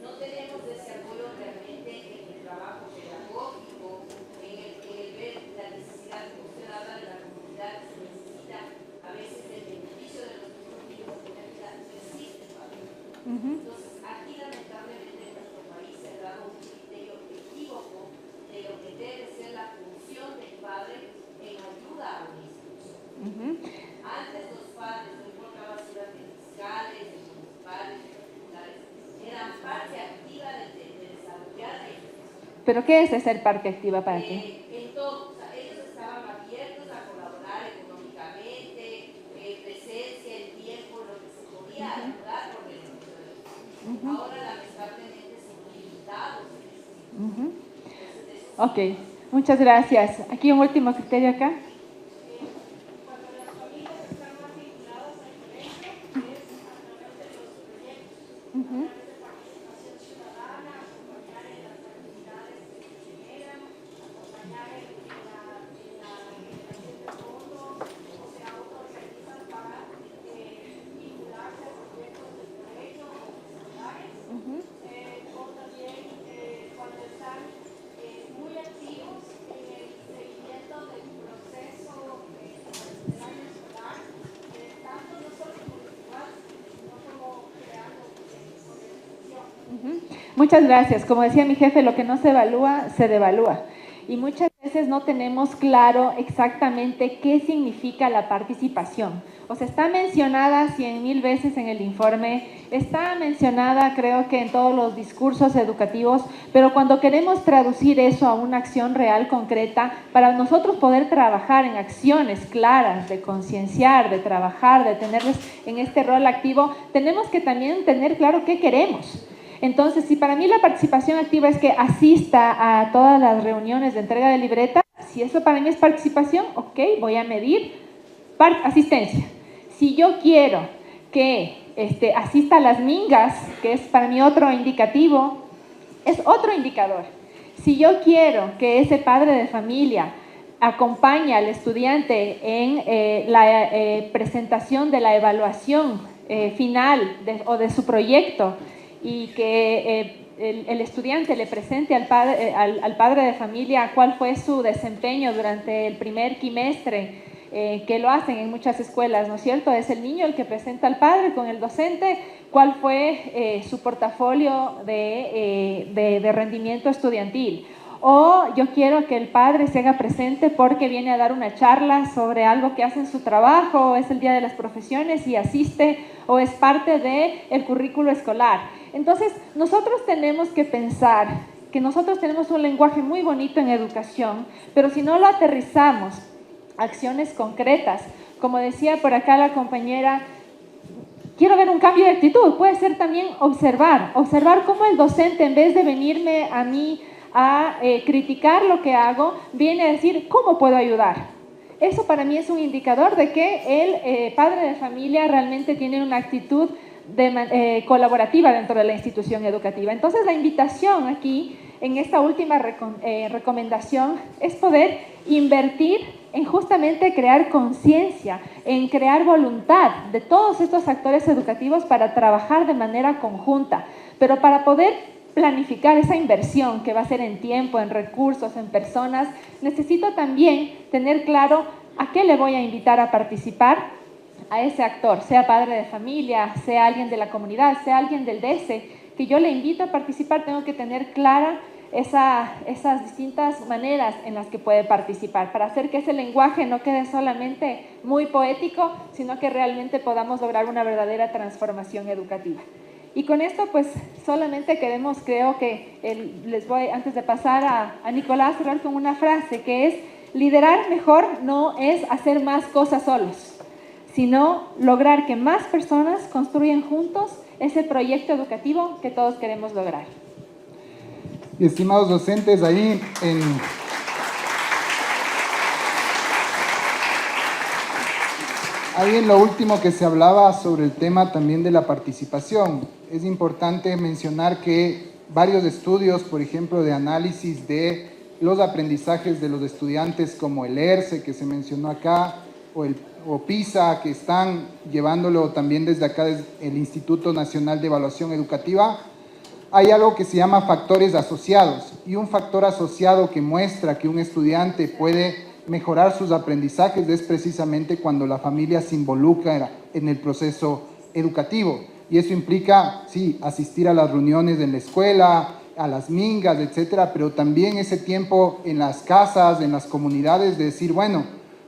No tenemos ese apoyo realmente en el trabajo pedagógico, en el ver la necesidad que usted habla de la comunidad que se necesita, a veces el beneficio de los hijos de la vida no existe, padre. Entonces, aquí lamentablemente en nuestro país se ha dado un criterio equívoco de lo que debe ser la función del padre en ayuda a un hijo. Antes los padres, no importaba si eran fiscales, municipales, eran parte activa de desarrollar ellos. ¿Pero qué es ser parte activa para ti? En todo, o sea, ellos estaban abiertos a colaborar económicamente, presencia, el tiempo, lo que se podía ayudar por el negocio. Ahora lamentablemente son limitados. Ok, muchas gracias. Aquí un último criterio acá. Muchas gracias. Como decía mi jefe, lo que no se evalúa, se devalúa. Y muchas veces no tenemos claro exactamente qué significa la participación. O sea, está mencionada 100.000 veces en el informe, está mencionada creo que en todos los discursos educativos, pero cuando queremos traducir eso a una acción real, concreta, para nosotros poder trabajar en acciones claras, de concienciar, de trabajar, de tenerles en este rol activo, tenemos que también tener claro qué queremos. Entonces, si para mí la participación activa es que asista a todas las reuniones de entrega de libreta, si eso para mí es participación, ok, voy a medir asistencia. Si yo quiero que asista a las mingas, que es para mí otro indicativo, es otro indicador. Si yo quiero que ese padre de familia acompañe al estudiante en la presentación de la evaluación final o de su proyecto, y que el estudiante le presente al padre de familia cuál fue su desempeño durante el primer quimestre, que lo hacen en muchas escuelas, ¿no es cierto? Es el niño el que presenta al padre con el docente cuál fue su portafolio de rendimiento estudiantil. O yo quiero que el padre se haga presente porque viene a dar una charla sobre algo que hace en su trabajo, o es el Día de las Profesiones y asiste, o es parte del currículo escolar. Entonces, nosotros tenemos que pensar que nosotros tenemos un lenguaje muy bonito en educación, pero si no lo aterrizamos a acciones concretas, como decía por acá la compañera, quiero ver un cambio de actitud, puede ser también observar cómo el docente, en vez de venirme a mí a criticar lo que hago, viene a decir, ¿cómo puedo ayudar? Eso para mí es un indicador de que el padre de familia realmente tiene una actitud colaborativa dentro de la institución educativa. Entonces, la invitación aquí, en esta última recomendación, es poder invertir en justamente crear conciencia, en crear voluntad de todos estos actores educativos para trabajar de manera conjunta, pero para poder planificar esa inversión que va a ser en tiempo, en recursos, en personas, necesito también tener claro a qué le voy a invitar a participar a ese actor, sea padre de familia, sea alguien de la comunidad, sea alguien del DS, que yo le invito a participar, tengo que tener clara esas distintas maneras en las que puede participar, para hacer que ese lenguaje no quede solamente muy poético, sino que realmente podamos lograr una verdadera transformación educativa. Y con esto, pues, solamente queremos, creo que les voy, antes de pasar a Nicolás, cerrar con una frase que es: liderar mejor no es hacer más cosas solos, sino lograr que más personas construyan juntos ese proyecto educativo que todos queremos lograr. Y estimados docentes, ahí en lo último que se hablaba sobre el tema también de la participación, es importante mencionar que varios estudios, por ejemplo, de análisis de los aprendizajes de los estudiantes, como el ERCE que se mencionó acá, o PISA, que están llevándolo también desde acá, desde el Instituto Nacional de Evaluación Educativa, hay algo que se llama factores asociados, y un factor asociado que muestra que un estudiante puede mejorar sus aprendizajes es precisamente cuando la familia se involucra en el proceso educativo. Y eso implica, sí, asistir a las reuniones en la escuela, a las mingas, etcétera, pero también ese tiempo en las casas, en las comunidades, de decir, bueno,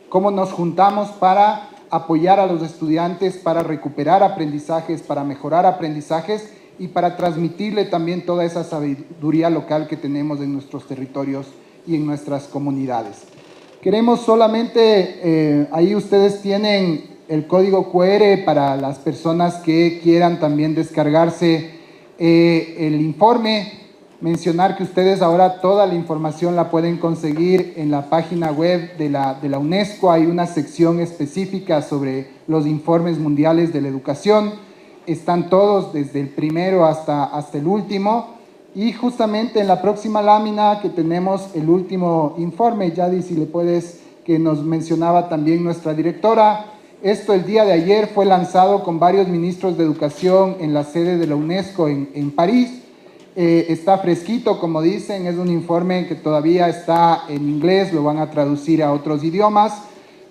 ¿cómo nos juntamos para apoyar a los estudiantes, para recuperar aprendizajes, para mejorar aprendizajes y para transmitirle también toda esa sabiduría local que tenemos en nuestros territorios y en nuestras comunidades? Queremos solamente, ahí ustedes tienen el código QR para las personas que quieran también descargarse el informe. Mencionar que ustedes ahora toda la información la pueden conseguir en la página web de la UNESCO. Hay una sección específica sobre los informes mundiales de la educación. Están todos desde el primero hasta el último. Y justamente en la próxima lámina que tenemos el último informe, Yadi, si le puedes, que nos mencionaba también nuestra directora. Esto el día de ayer fue lanzado con varios ministros de educación en la sede de la UNESCO en París. Está fresquito, como dicen, es un informe que todavía está en inglés, lo van a traducir a otros idiomas,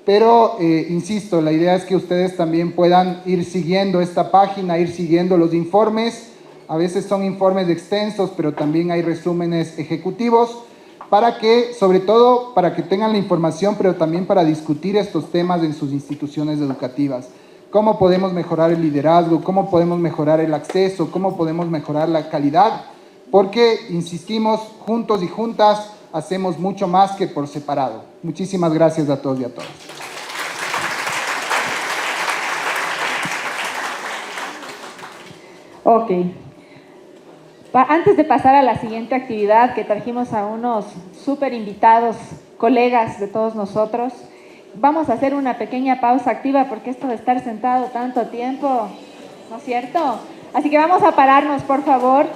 pero insisto, la idea es que ustedes también puedan ir siguiendo esta página, ir siguiendo los informes. A veces son informes extensos, pero también hay resúmenes ejecutivos para que, sobre todo, para que tengan la información, pero también para discutir estos temas en sus instituciones educativas. Cómo podemos mejorar el liderazgo, cómo podemos mejorar el acceso, cómo podemos mejorar la calidad, porque, insistimos, juntos y juntas hacemos mucho más que por separado. Muchísimas gracias a todos y a todas. Ok. Antes de pasar a la siguiente actividad, que trajimos a unos súper invitados, colegas de todos nosotros, vamos a hacer una pequeña pausa activa porque esto de estar sentado tanto tiempo, ¿no es cierto? Así que vamos a pararnos, por favor.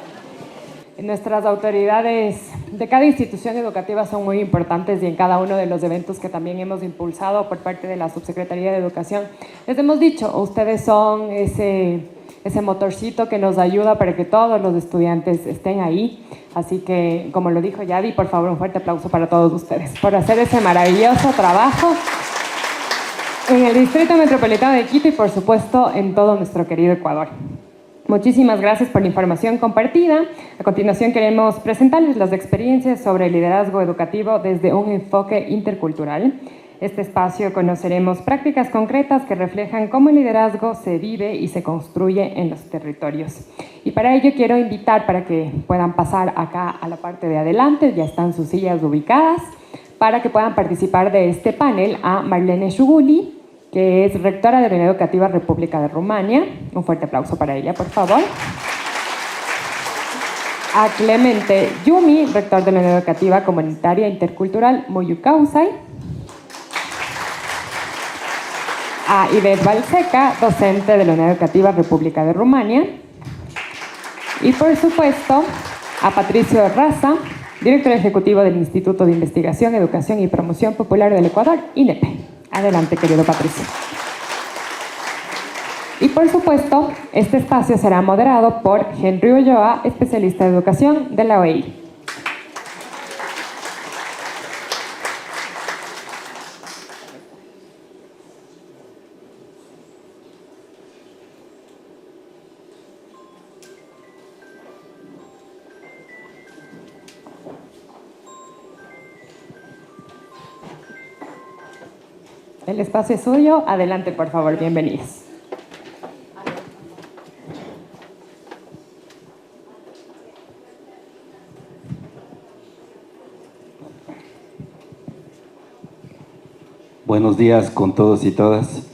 Nuestras autoridades de cada institución educativa son muy importantes y en cada uno de los eventos que también hemos impulsado por parte de la Subsecretaría de Educación, les hemos dicho, ustedes son ese motorcito que nos ayuda para que todos los estudiantes estén ahí. Así que, como lo dijo Yadi, por favor, un fuerte aplauso para todos ustedes por hacer ese maravilloso trabajo en el Distrito Metropolitano de Quito y, por supuesto, en todo nuestro querido Ecuador. Muchísimas gracias por la información compartida. A continuación queremos presentarles las experiencias sobre el liderazgo educativo desde un enfoque intercultural. Este espacio conoceremos prácticas concretas que reflejan cómo el liderazgo se vive y se construye en los territorios. Y para ello quiero invitar para que puedan pasar acá a la parte de adelante, ya están sus sillas ubicadas, para que puedan participar de este panel a Marlene Shuguli, que es rectora de la Unidad Educativa República de Rumania. Un fuerte aplauso para ella, por favor. A Clemente Yumi, rector de la Unidad Educativa Comunitaria Intercultural Muyucausay. A Ivette Balseca, docente de la Unidad Educativa República de Rumania. Y por supuesto, a Patricio Raza, director ejecutivo del Instituto de Investigación, Educación y Promoción Popular del Ecuador, INEP. Adelante, querido Patricio. Y por supuesto, este espacio será moderado por Henry Ulloa, especialista de educación de la OEI. El espacio es suyo. Adelante, por favor. Bienvenidos. Buenos días con todos y todas.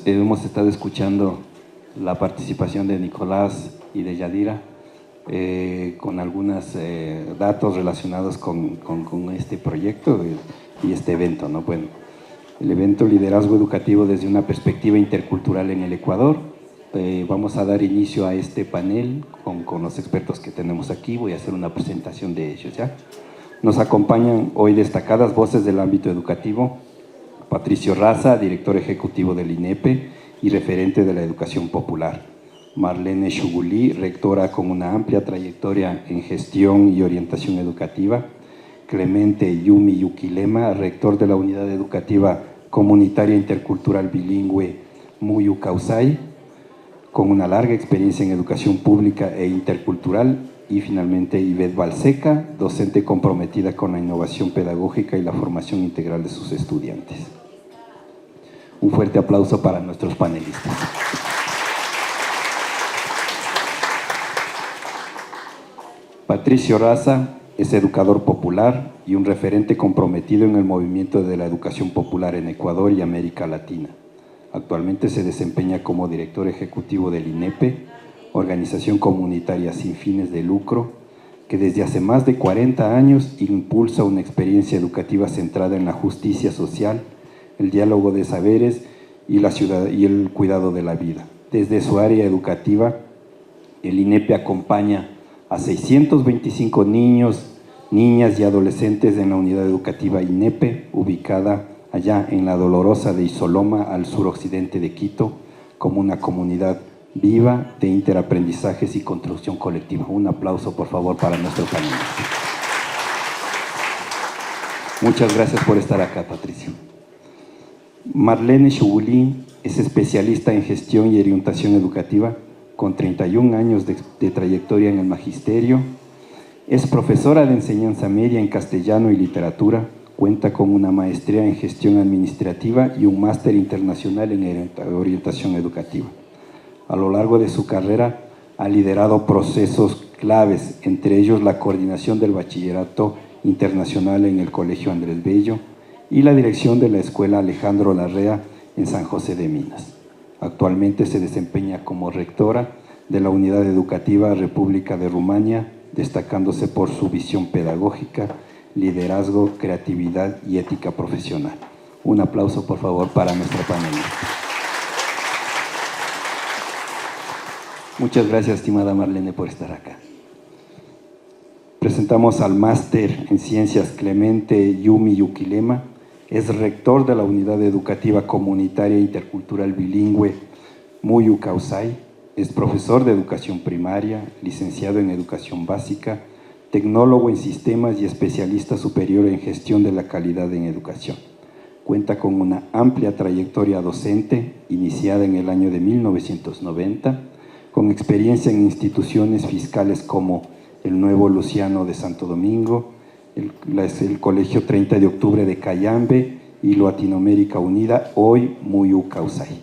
Hemos estado escuchando la participación de Nicolás y de Yadira con algunos datos relacionados con este proyecto y este evento, ¿no? Bueno, el evento Liderazgo Educativo desde una perspectiva intercultural en el Ecuador. Vamos a dar inicio a este panel con los expertos que tenemos aquí. Voy a hacer una presentación de ellos, ¿ya? Nos acompañan hoy destacadas voces del ámbito educativo: Patricio Raza, director ejecutivo del INEP y referente de la educación popular; Marlene Shuguli, rectora con una amplia trayectoria en gestión y orientación educativa; Clemente Yumi Yuquilema, rector de la Unidad Educativa Comunitaria Intercultural Bilingüe Muyucausay, con una larga experiencia en educación pública e intercultural; y finalmente Ivette Balseca, docente comprometida con la innovación pedagógica y la formación integral de sus estudiantes. Un fuerte aplauso para nuestros panelistas. Patricio Raza es educador popular y un referente comprometido en el movimiento de la educación popular en Ecuador y América Latina. Actualmente se desempeña como director ejecutivo del INEP, organización comunitaria sin fines de lucro, que desde hace más de 40 años impulsa una experiencia educativa centrada en la justicia social, el diálogo de saberes y el cuidado de la vida. Desde su área educativa, el INEP acompaña a 625 niños, niñas y adolescentes en la unidad educativa INEP, ubicada allá en la Dolorosa de Isoloma, al suroccidente de Quito, como una comunidad viva de interaprendizajes y construcción colectiva. Un aplauso, por favor, para nuestro panel. Muchas gracias por estar acá, Patricio. Marlene Shuguli es especialista en gestión y orientación educativa, con 31 años de trayectoria en el magisterio. Es profesora de enseñanza media en castellano y literatura. Cuenta con una maestría en gestión administrativa y un máster internacional en orientación educativa. A lo largo de su carrera ha liderado procesos claves, entre ellos la coordinación del bachillerato internacional en el Colegio Andrés Bello y la dirección de la Escuela Alejandro Larrea en San José de Minas. Actualmente se desempeña como rectora de la Unidad Educativa República de Rumania, destacándose por su visión pedagógica, liderazgo, creatividad y ética profesional. Un aplauso, por favor, para nuestra panelista. Muchas gracias, estimada Marlene, por estar acá. Presentamos al máster en Ciencias Clemente Yumi Yuquilema. Es rector de la Unidad Educativa Comunitaria Intercultural Bilingüe Muyu Causay. Es profesor de educación primaria, licenciado en educación básica, tecnólogo en sistemas y especialista superior en gestión de la calidad en educación. Cuenta con una amplia trayectoria docente, iniciada en el año de 1990, con experiencia en instituciones fiscales como el Nuevo Luciano de Santo Domingo, el Colegio 30 de Octubre de Cayambe y Latinoamérica Unida, hoy Muyu Causay.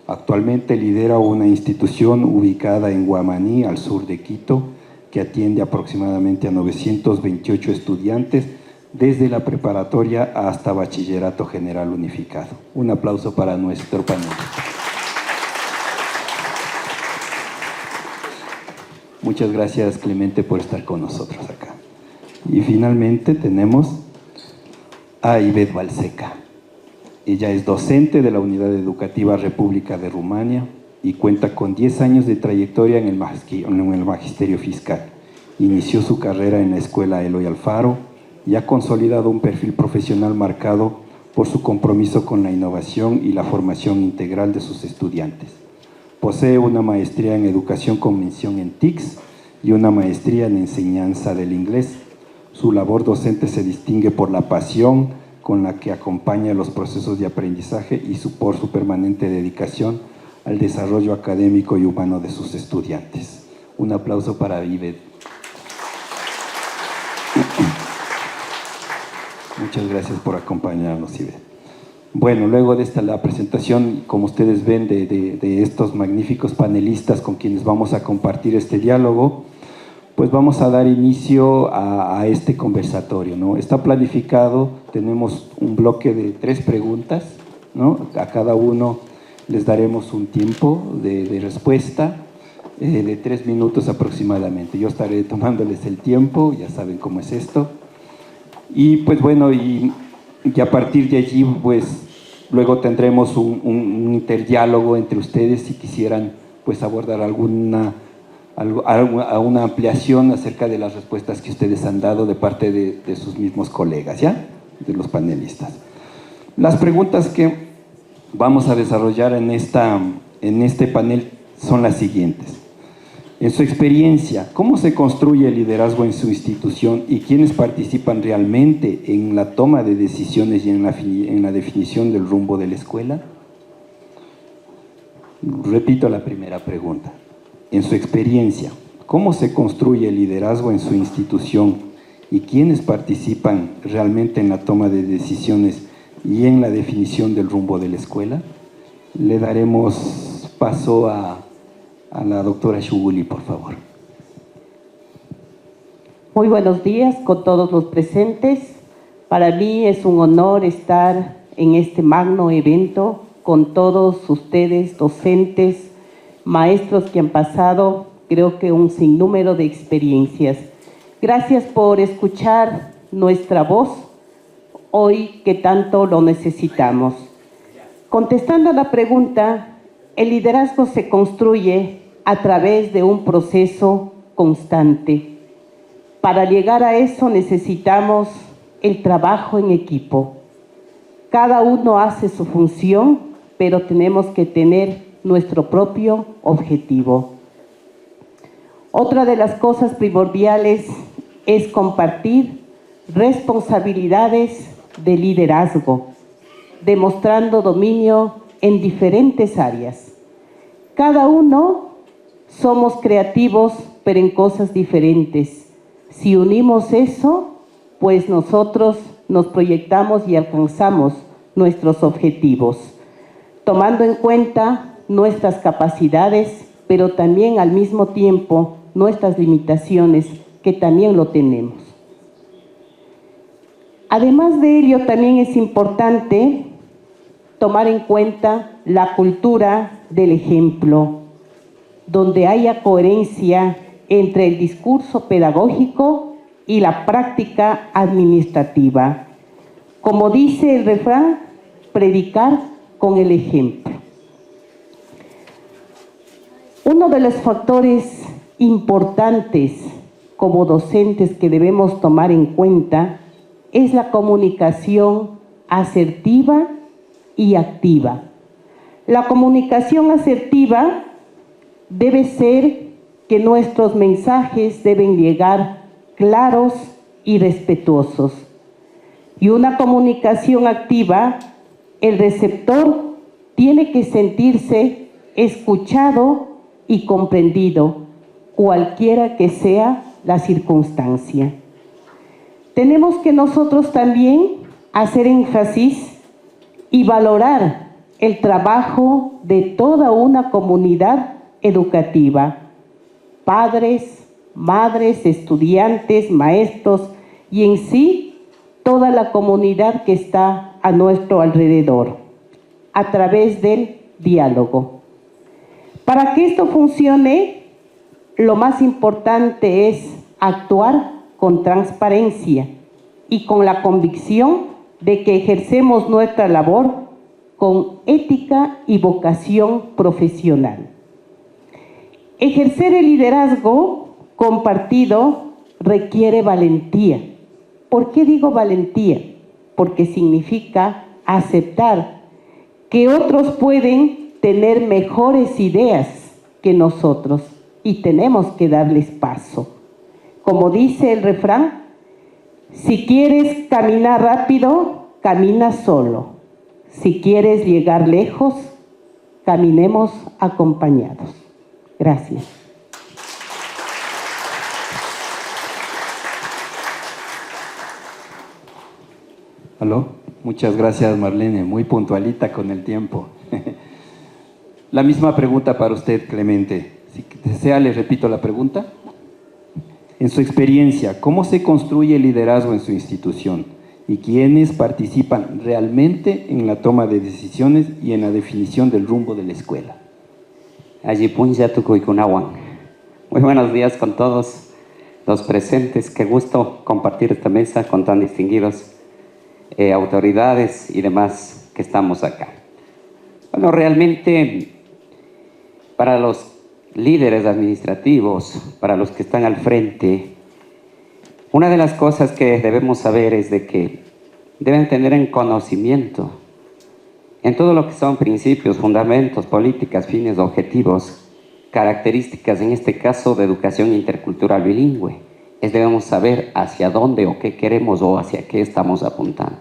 Actualmente lidera una institución ubicada en Guamaní, al sur de Quito, que atiende aproximadamente a 928 estudiantes desde la preparatoria hasta bachillerato general unificado. Un aplauso para nuestro panel. Muchas gracias, Clemente, por estar con nosotros acá. Y finalmente tenemos a Ivette Balseca. Ella es docente de la Unidad Educativa República de Rumania y cuenta con 10 años de trayectoria en el magisterio fiscal. Inició su carrera en la Escuela Eloy Alfaro y ha consolidado un perfil profesional marcado por su compromiso con la innovación y la formación integral de sus estudiantes. Posee una maestría en Educación con mención en TICS y una maestría en Enseñanza del Inglés. Su labor docente se distingue por la pasión con la que acompaña los procesos de aprendizaje y por su permanente dedicación al desarrollo académico y humano de sus estudiantes. Un aplauso para Ivette. Muchas gracias por acompañarnos, Ivette. Bueno, luego de la presentación, como ustedes ven, de estos magníficos panelistas con quienes vamos a compartir este diálogo, pues vamos a dar inicio a este conversatorio, ¿no? Está planificado, tenemos un bloque de 3 preguntas, ¿no? A cada uno les daremos un tiempo de respuesta de 3 minutos aproximadamente. Yo estaré tomándoles el tiempo, ya saben cómo es esto. Y pues bueno, y a partir de allí, pues luego tendremos un interdiálogo entre ustedes si quisieran pues abordar alguna ampliación acerca de las respuestas que ustedes han dado de parte de sus mismos colegas, ¿ya? De los panelistas. Las preguntas que vamos a desarrollar en este panel son las siguientes. En su experiencia, ¿cómo se construye el liderazgo en su institución y quiénes participan realmente en la toma de decisiones y en la definición del rumbo de la escuela? Repito la primera pregunta. En su experiencia, ¿cómo se construye el liderazgo en su institución y quiénes participan realmente en la toma de decisiones y en la definición del rumbo de la escuela? Le daremos paso a la doctora Shuguli, por favor. Muy buenos días con todos los presentes. Para mí es un honor estar en este magno evento con todos ustedes, docentes, maestros que han pasado, creo que un sinnúmero de experiencias. Gracias por escuchar nuestra voz hoy que tanto lo necesitamos. Contestando a la pregunta, el liderazgo se construye a través de un proceso constante. Para llegar a eso necesitamos el trabajo en equipo. Cada uno hace su función, pero tenemos que tener nuestro propio objetivo. Otra de las cosas primordiales es compartir responsabilidades de liderazgo, demostrando dominio en diferentes áreas. Cada uno Somos creativos, pero en cosas diferentes. Si unimos eso, pues nosotros nos proyectamos y alcanzamos nuestros objetivos, tomando en cuenta nuestras capacidades, pero también al mismo tiempo nuestras limitaciones, que también lo tenemos. Además de ello, también es importante tomar en cuenta la cultura del ejemplo, donde haya coherencia entre el discurso pedagógico y la práctica administrativa. Como dice el refrán, predicar con el ejemplo. Uno de los factores importantes como docentes que debemos tomar en cuenta es la comunicación asertiva y activa. La comunicación asertiva debe ser que nuestros mensajes deben llegar claros y respetuosos. Y una comunicación activa, el receptor tiene que sentirse escuchado y comprendido, cualquiera que sea la circunstancia. Tenemos que nosotros también hacer énfasis y valorar el trabajo de toda una comunidad educativa, padres, madres, estudiantes, maestros y en sí toda la comunidad que está a nuestro alrededor, a través del diálogo. Para que esto funcione, lo más importante es actuar con transparencia y con la convicción de que ejercemos nuestra labor con ética y vocación profesional. Ejercer el liderazgo compartido requiere valentía. ¿Por qué digo valentía? Porque significa aceptar que otros pueden tener mejores ideas que nosotros y tenemos que darles paso. Como dice el refrán, si quieres caminar rápido, camina solo. Si quieres llegar lejos, caminemos acompañados. Gracias. ¿Aló? Muchas gracias, Marlene, muy puntualita con el tiempo. La misma pregunta para usted, Clemente. Si desea, le repito la pregunta. En su experiencia, ¿cómo se construye el liderazgo en su institución? ¿Y quiénes participan realmente en la toma de decisiones y en la definición del rumbo de la escuela? Muy buenos días con todos los presentes. Qué gusto compartir esta mesa con tan distinguidos autoridades y demás que estamos acá. Bueno, realmente para los líderes administrativos, para los que están al frente, una de las cosas que debemos saber es de que deben tener en conocimiento en todo lo que son principios, fundamentos, políticas, fines, objetivos, características, en este caso de educación intercultural bilingüe. Debemos saber hacia dónde o qué queremos o hacia qué estamos apuntando.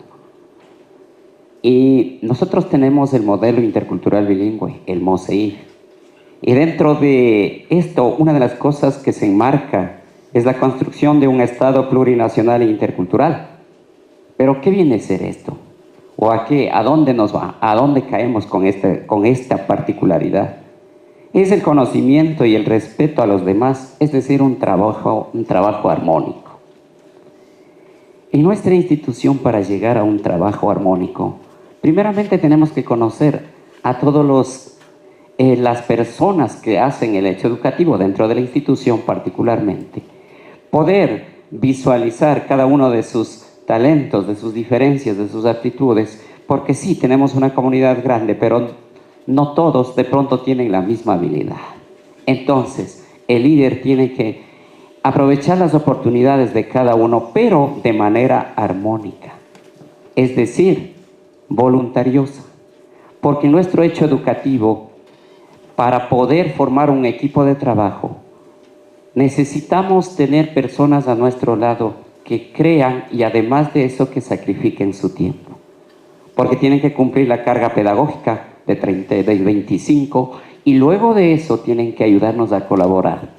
Y nosotros tenemos el modelo intercultural bilingüe, el MOSEIB. Y dentro de esto, una de las cosas que se enmarca es la construcción de un Estado plurinacional e intercultural. Pero ¿qué viene a ser esto? ¿O a qué? ¿A dónde nos va? ¿A dónde caemos con esta particularidad? Es el conocimiento y el respeto a los demás, es decir, un trabajo armónico. En nuestra institución, para llegar a un trabajo armónico, primeramente tenemos que conocer a todos las personas que hacen el hecho educativo dentro de la institución particularmente. Poder visualizar cada uno de sus talentos, de sus diferencias, de sus aptitudes, porque sí, tenemos una comunidad grande, pero no todos de pronto tienen la misma habilidad. Entonces, el líder tiene que aprovechar las oportunidades de cada uno, pero de manera armónica, es decir, voluntariosa. Porque nuestro hecho educativo, para poder formar un equipo de trabajo, necesitamos tener personas a nuestro lado que crean y además de eso que sacrifiquen su tiempo. Porque tienen que cumplir la carga pedagógica de 25 y luego de eso tienen que ayudarnos a colaborar.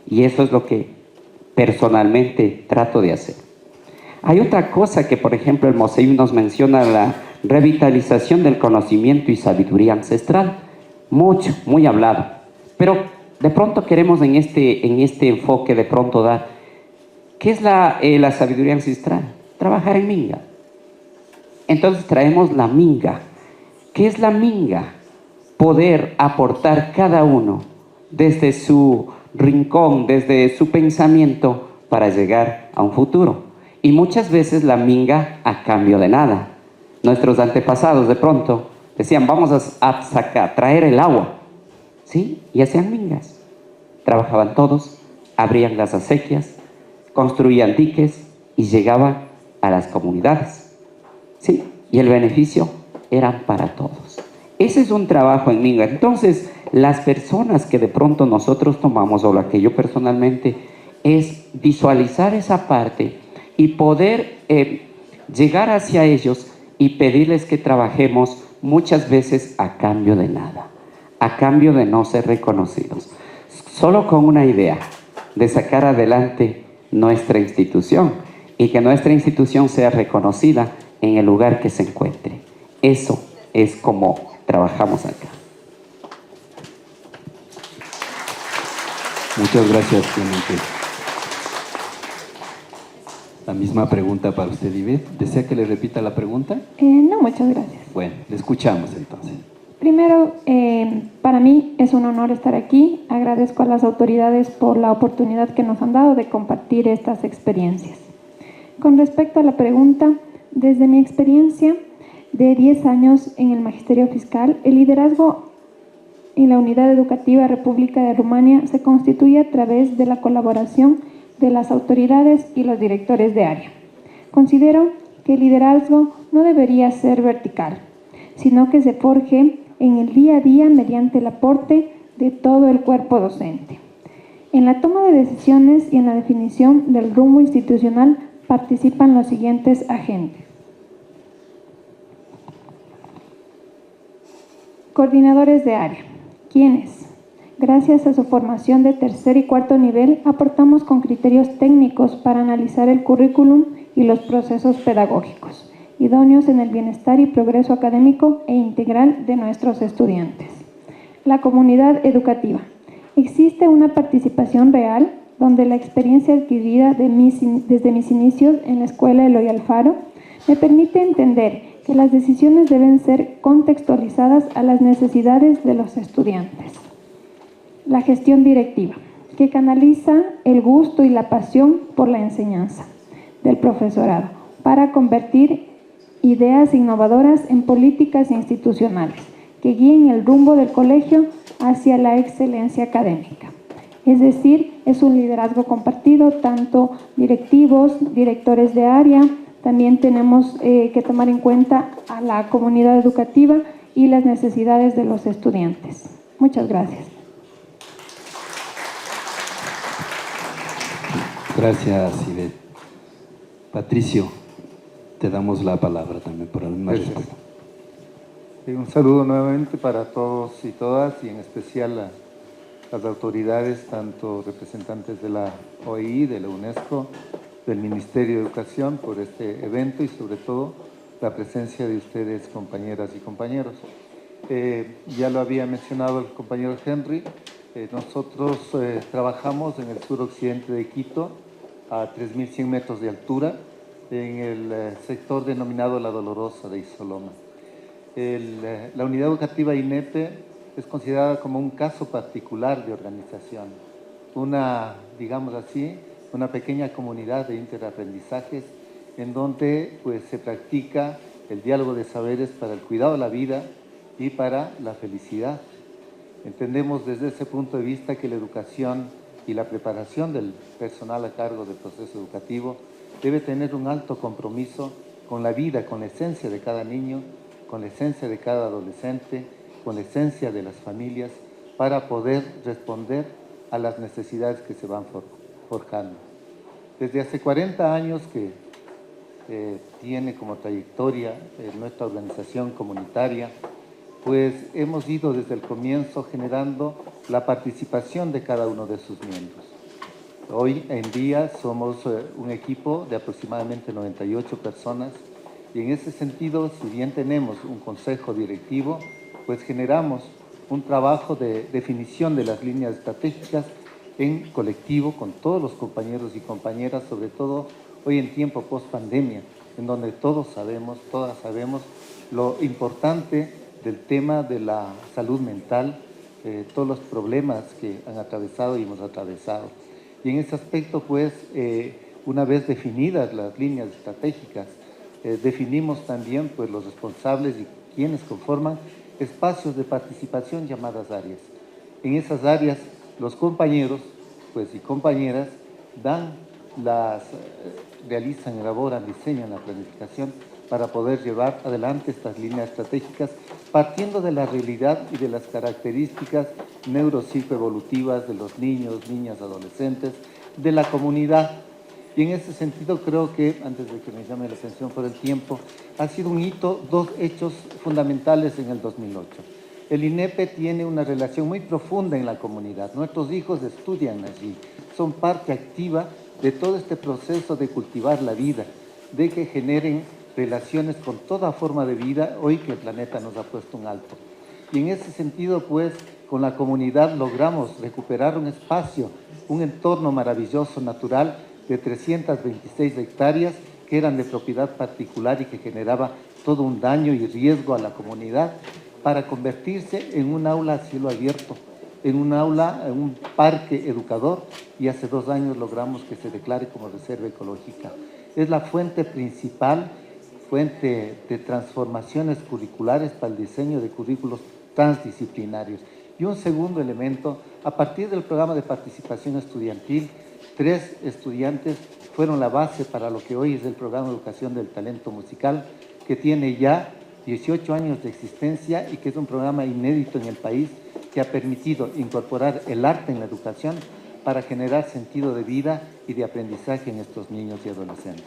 Y eso es lo que personalmente trato de hacer. Hay otra cosa que, por ejemplo, el MOSEI nos menciona, la revitalización del conocimiento y sabiduría ancestral. Mucho, muy hablado. Pero de pronto queremos en este enfoque de pronto dar, ¿qué es la sabiduría ancestral? Trabajar en minga. Entonces traemos la minga. ¿Qué es la minga? Poder aportar cada uno desde su rincón, desde su pensamiento para llegar a un futuro. Y muchas veces la minga a cambio de nada. Nuestros antepasados de pronto decían, vamos a traer el agua, ¿sí? Y hacían mingas. Trabajaban todos, abrían las acequias, construían diques y llegaban a las comunidades, ¿sí? Y el beneficio era para todos. Ese es un trabajo en minga. Entonces, las personas que de pronto nosotros tomamos, o la que yo personalmente, es visualizar esa parte y poder llegar hacia ellos y pedirles que trabajemos muchas veces a cambio de nada, a cambio de no ser reconocidos, solo con una idea de sacar adelante nuestra institución y que nuestra institución sea reconocida en el lugar que se encuentre. Eso es como trabajamos acá. Muchas gracias, Clemente. La misma pregunta para usted, Ivette. ¿Desea que le repita la pregunta? No, muchas gracias. Bueno, le escuchamos entonces. Primero, para mí es un honor estar aquí. Agradezco a las autoridades por la oportunidad que nos han dado de compartir estas experiencias. Con respecto a la pregunta, desde mi experiencia de 10 años en el Magisterio Fiscal, el liderazgo en la Unidad Educativa República de Rumania se constituye a través de la colaboración de las autoridades y los directores de área. Considero que el liderazgo no debería ser vertical, sino que se forje en el día a día mediante el aporte de todo el cuerpo docente. En la toma de decisiones y en la definición del rumbo institucional participan los siguientes agentes. Coordinadores de área, quienes, gracias a su formación de tercer y cuarto nivel, aportamos con criterios técnicos para analizar el currículum y los procesos pedagógicos, idóneos en el bienestar y progreso académico e integral de nuestros estudiantes. La comunidad educativa. Existe una participación real donde la experiencia adquirida desde mis inicios en la Escuela Eloy Alfaro me permite entender que las decisiones deben ser contextualizadas a las necesidades de los estudiantes. La gestión directiva, que canaliza el gusto y la pasión por la enseñanza del profesorado para convertir ideas innovadoras en políticas institucionales que guíen el rumbo del colegio hacia la excelencia académica. Es decir, es un liderazgo compartido, tanto directivos, directores de área, también tenemos que tomar en cuenta a la comunidad educativa y las necesidades de los estudiantes. Muchas gracias. Gracias, Ivette. Patricio, te damos la palabra también por alguna respuesta. Un saludo nuevamente para todos y todas, y en especial a las autoridades, tanto representantes de la OEI, de la UNESCO, del Ministerio de Educación, por este evento y sobre todo la presencia de ustedes, compañeras y compañeros. Ya lo había mencionado el compañero Henry, nosotros trabajamos en el suroccidente de Quito, a 3.100 metros de altura, en el sector denominado La Dolorosa de Isoloma. La unidad educativa INEPE es considerada como un caso particular de organización, digamos así, una pequeña comunidad de interaprendizajes en donde pues, se practica el diálogo de saberes para el cuidado de la vida y para la felicidad. Entendemos desde ese punto de vista que la educación y la preparación del personal a cargo del proceso educativo debe tener un alto compromiso con la vida, con la esencia de cada niño, con la esencia de cada adolescente, con la esencia de las familias, para poder responder a las necesidades que se van forjando. Desde hace 40 años que tiene como trayectoria nuestra organización comunitaria, pues hemos ido desde el comienzo generando la participación de cada uno de sus miembros. Hoy en día somos un equipo de aproximadamente 98 personas y en ese sentido, si bien tenemos un consejo directivo, pues generamos un trabajo de definición de las líneas estratégicas en colectivo con todos los compañeros y compañeras, sobre todo hoy en tiempo post-pandemia, en donde todas sabemos lo importante del tema de la salud mental, todos los problemas que han atravesado y hemos atravesado. Y en ese aspecto, pues, una vez definidas las líneas estratégicas, definimos también pues, los responsables y quienes conforman espacios de participación llamadas áreas. En esas áreas, los compañeros pues, y compañeras realizan, elaboran, diseñan la planificación para poder llevar adelante estas líneas estratégicas partiendo de la realidad y de las características neuropsicoevolutivas de los niños, niñas, adolescentes, de la comunidad. Y en ese sentido creo que, antes de que me llame la atención por el tiempo, ha sido un hito, dos hechos fundamentales en el 2008. El INEP tiene una relación muy profunda en la comunidad. Nuestros hijos estudian allí, son parte activa de todo este proceso de cultivar la vida, de que generen relaciones con toda forma de vida, hoy que el planeta nos ha puesto un alto. Y en ese sentido, pues, con la comunidad logramos recuperar un espacio, un entorno maravilloso, natural, de 326 hectáreas que eran de propiedad particular y que generaba todo un daño y riesgo a la comunidad, para convertirse en un aula a cielo abierto, en un parque educador, y hace 2 años logramos que se declare como reserva ecológica. Es la fuente principal, fuente de transformaciones curriculares para el diseño de currículos transdisciplinarios. Y un segundo elemento, a partir del programa de participación estudiantil, 3 estudiantes fueron la base para lo que hoy es el programa de educación del talento musical, que tiene ya 18 años de existencia y que es un programa inédito en el país que ha permitido incorporar el arte en la educación para generar sentido de vida y de aprendizaje en estos niños y adolescentes.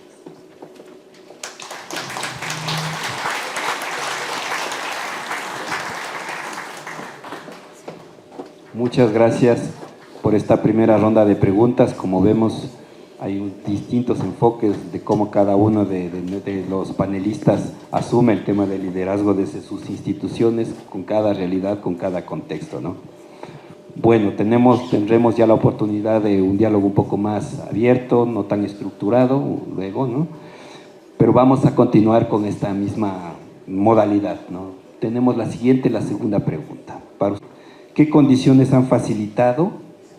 Muchas gracias por esta primera ronda de preguntas. Como vemos, hay distintos enfoques de cómo cada uno de los panelistas asume el tema del liderazgo desde sus instituciones, con cada realidad, con cada contexto, ¿no? Bueno, tendremos ya la oportunidad de un diálogo un poco más abierto, no tan estructurado luego, ¿no? Pero vamos a continuar con esta misma modalidad, ¿no? Tenemos la segunda pregunta. ¿Qué condiciones han facilitado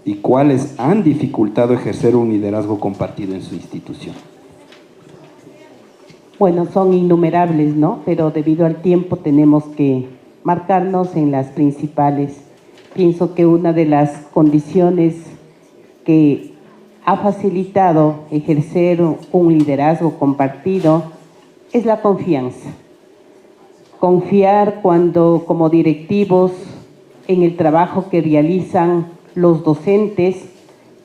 y cuáles han dificultado ejercer un liderazgo compartido en su institución? Bueno, son innumerables, ¿no? Pero debido al tiempo tenemos que marcarnos en las principales. Pienso que una de las condiciones que ha facilitado ejercer un liderazgo compartido es la confianza. Confiar cuando, como directivos, en el trabajo que realizan los docentes,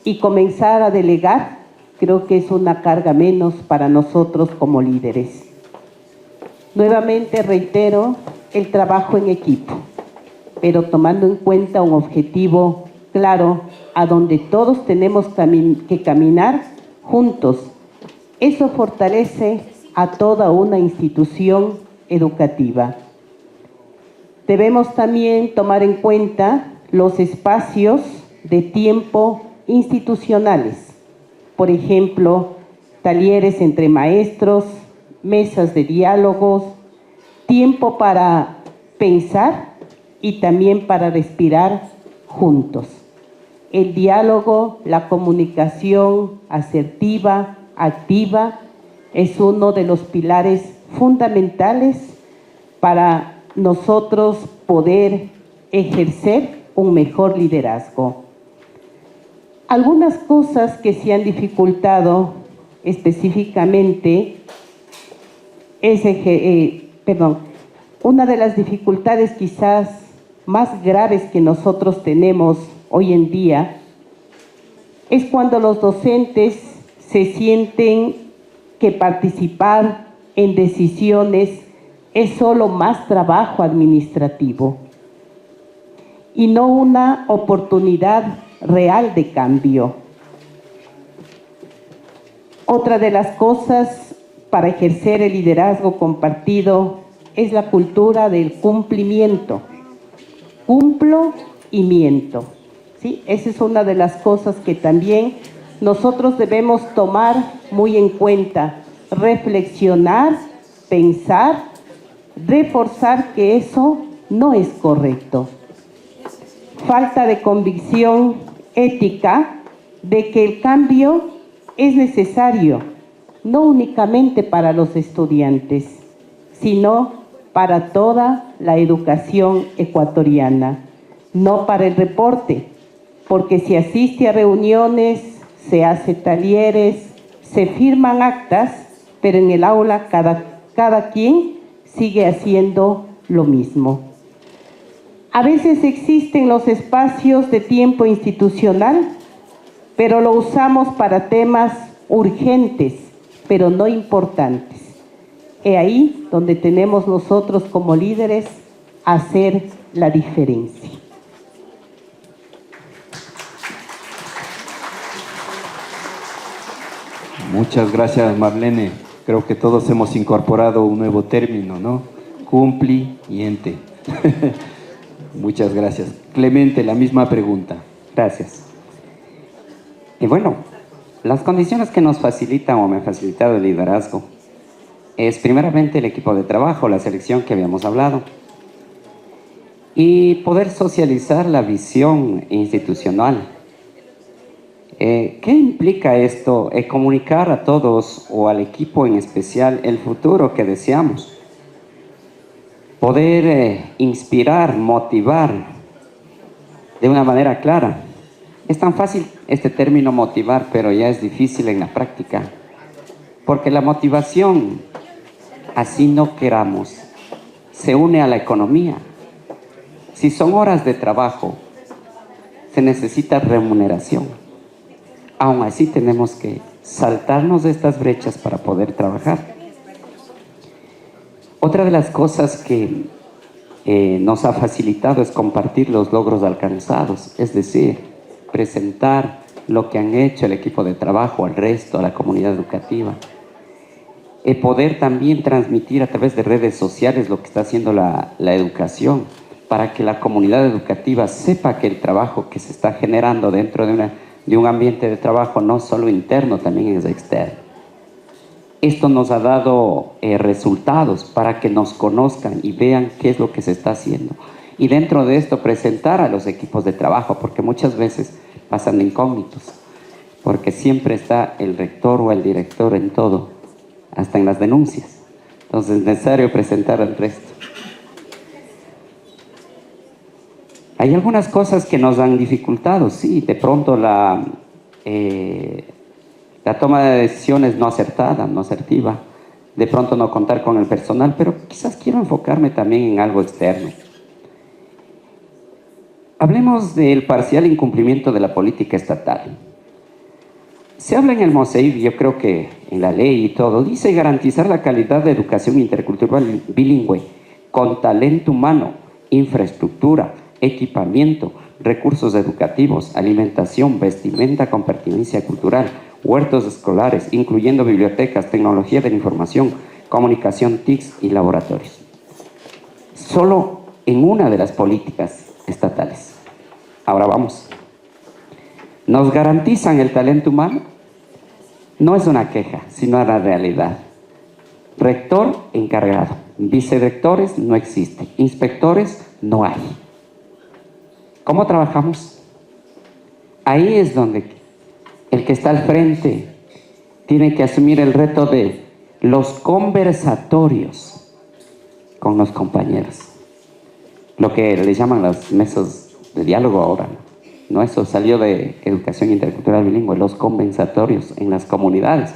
y comenzar a delegar, creo que es una carga menos para nosotros como líderes. Nuevamente reitero el trabajo en equipo, pero tomando en cuenta un objetivo claro a donde todos tenemos que caminar juntos. Eso fortalece a toda una institución educativa. Debemos también tomar en cuenta los espacios de tiempo institucionales, por ejemplo, talleres entre maestros, mesas de diálogos, tiempo para pensar y también para respirar juntos. El diálogo, la comunicación asertiva, activa, es uno de los pilares fundamentales para nosotros poder ejercer un mejor liderazgo. Algunas cosas que se han dificultado específicamente es, una de las dificultades quizás más graves que nosotros tenemos hoy en día es cuando los docentes se sienten que participar en decisiones es solo más trabajo administrativo y no una oportunidad real de cambio. Otra de las cosas para ejercer el liderazgo compartido es la cultura del cumplimiento. Cumplo y miento. ¿Sí? Esa es una de las cosas que también nosotros debemos tomar muy en cuenta, reflexionar, pensar, reforzar que eso no es correcto. Falta de convicción ética de que el cambio es necesario, no únicamente para los estudiantes, sino para toda la educación ecuatoriana, no para el reporte, porque se asiste a reuniones, se hace talleres, se firman actas, pero en el aula cada quien sigue haciendo lo mismo. A veces existen los espacios de tiempo institucional, pero lo usamos para temas urgentes, pero no importantes. Es ahí donde tenemos nosotros como líderes hacer la diferencia. Muchas gracias, Marlene. Creo que todos hemos incorporado un nuevo término, ¿no? Cumplimiento. Muchas gracias. Clemente, la misma pregunta. Gracias. Y bueno, las condiciones que nos facilitan o me han facilitado el liderazgo es primeramente el equipo de trabajo, la selección que habíamos hablado, y poder socializar la visión institucional. ¿Qué implica esto? Comunicar a todos o al equipo en especial el futuro que deseamos. Poder inspirar, motivar de una manera clara. Es tan fácil este término motivar, pero ya es difícil en la práctica. Porque la motivación, así no queramos, se une a la economía. Si son horas de trabajo, se necesita remuneración. Aún así tenemos que saltarnos de estas brechas para poder trabajar. Otra de las cosas que nos ha facilitado es compartir los logros alcanzados, es decir, presentar lo que han hecho el equipo de trabajo al resto, a la comunidad educativa. Poder también transmitir a través de redes sociales lo que está haciendo la educación, para que la comunidad educativa sepa que el trabajo que se está generando dentro de un ambiente de trabajo no solo interno, también es externo. Esto nos ha dado resultados para que nos conozcan y vean qué es lo que se está haciendo. Y dentro de esto presentar a los equipos de trabajo, porque muchas veces pasan de incógnitos, porque siempre está el rector o el director en todo, hasta en las denuncias. Entonces es necesario presentar al resto. Hay algunas cosas que nos han dificultado, sí, de pronto la toma de decisiones no acertada, no asertiva, de pronto no contar con el personal, pero quizás quiero enfocarme también en algo externo. Hablemos del parcial incumplimiento de la política estatal. Se habla en el MOSEIB, yo creo que en la ley y todo, dice garantizar la calidad de educación intercultural bilingüe con talento humano, infraestructura, equipamiento, recursos educativos, alimentación, vestimenta con pertinencia cultural, huertos escolares, incluyendo bibliotecas, tecnología de la información, comunicación, TICs y laboratorios. Solo en una de las políticas estatales. Ahora vamos. ¿Nos garantizan el talento humano? No es una queja, sino una realidad. Rector encargado, vicerrectores no existen, inspectores no hay. ¿Cómo trabajamos? Ahí es donde el que está al frente tiene que asumir el reto de los conversatorios con los compañeros. Lo que le llaman las mesas de diálogo ahora, ¿no? Eso salió de educación intercultural bilingüe, los conversatorios en las comunidades.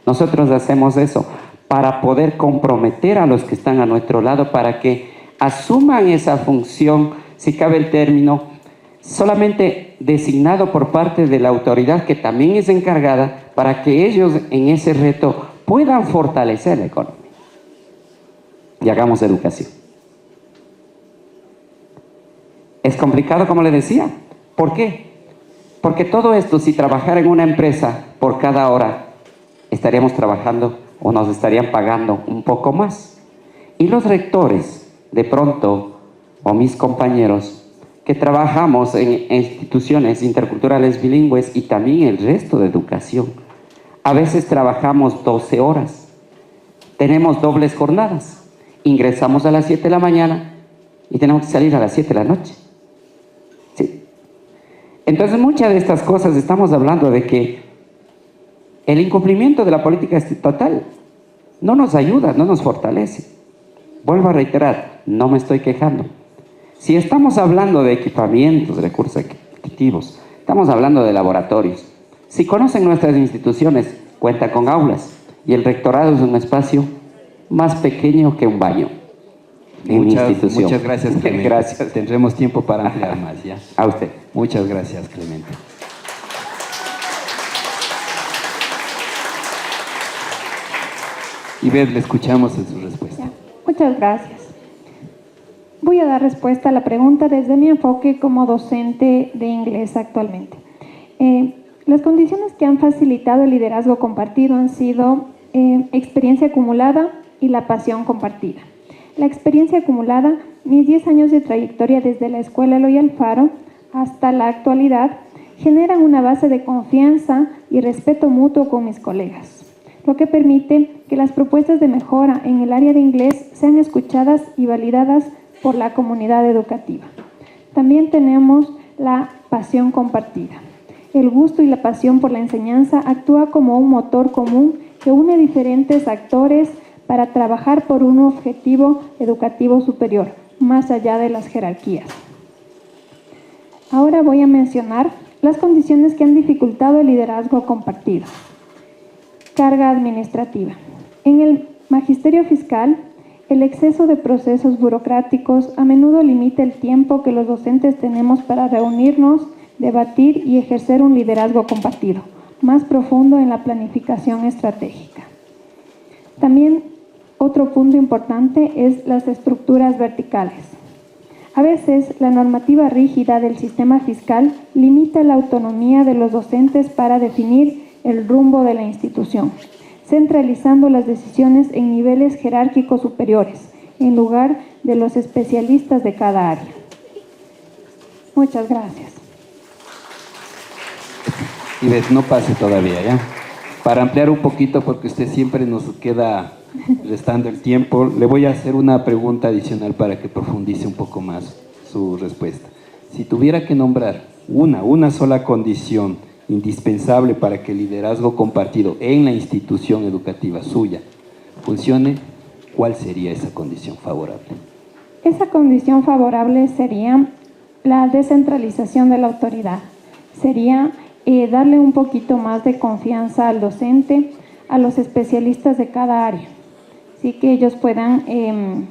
Nosotros hacemos eso para poder comprometer a los que están a nuestro lado para que asuman esa función, si cabe el término, solamente designado por parte de la autoridad que también es encargada para que ellos en ese reto puedan fortalecer la economía. y hagamos educación. Es complicado, como le decía. ¿Por qué? Porque todo esto, si trabajara en una empresa por cada hora, estaríamos trabajando o nos estarían pagando un poco más. Y los rectores, de pronto, o mis compañeros, que trabajamos en instituciones interculturales bilingües y también el resto de educación, a veces trabajamos 12 horas. Tenemos dobles jornadas. Ingresamos a las 7 de la mañana y tenemos que salir a las 7 de la noche. ¿Sí? Entonces, muchas de estas cosas estamos hablando de que el incumplimiento de la política estatal no nos ayuda, no nos fortalece. Vuelvo a reiterar, no me estoy quejando. Si estamos hablando de equipamientos, de recursos adquisitivos, estamos hablando de laboratorios. Si conocen nuestras instituciones, cuenta con aulas y el rectorado es un espacio más pequeño que un baño en mi institución. Muchas gracias, Clemente. Gracias. Tendremos tiempo para ampliar más, ¿ya? A usted. Muchas gracias, Clemente. Ivette, le escuchamos en su respuesta. Muchas gracias. Voy a dar respuesta a la pregunta desde mi enfoque como docente de inglés actualmente. Las condiciones que han facilitado el liderazgo compartido han sido experiencia acumulada y la pasión compartida. La experiencia acumulada, mis 10 años de trayectoria desde la Escuela Eloy Alfaro hasta la actualidad, generan una base de confianza y respeto mutuo con mis colegas, lo que permite que las propuestas de mejora en el área de inglés sean escuchadas y validadas por la comunidad educativa. También tenemos la pasión compartida. El gusto y la pasión por la enseñanza actúa como un motor común que une diferentes actores para trabajar por un objetivo educativo superior, más allá de las jerarquías. Ahora voy a mencionar las condiciones que han dificultado el liderazgo compartido. Carga administrativa. En el magisterio fiscal, el exceso de procesos burocráticos a menudo limita el tiempo que los docentes tenemos para reunirnos, debatir y ejercer un liderazgo compartido, más profundo en la planificación estratégica. También otro punto importante es las estructuras verticales. A veces, la normativa rígida del sistema fiscal limita la autonomía de los docentes para definir el rumbo de la institución, centralizando las decisiones en niveles jerárquicos superiores, en lugar de los especialistas de cada área. Muchas gracias. Ivette, no pase todavía, ¿ya? Para ampliar un poquito, porque usted siempre nos queda restando el tiempo, le voy a hacer una pregunta adicional para que profundice un poco más su respuesta. Si tuviera que nombrar una sola condición indispensable para que el liderazgo compartido en la institución educativa suya funcione, ¿cuál sería esa condición favorable? Esa condición favorable sería la descentralización de la autoridad. Sería darle un poquito más de confianza al docente, a los especialistas de cada área, así que ellos puedan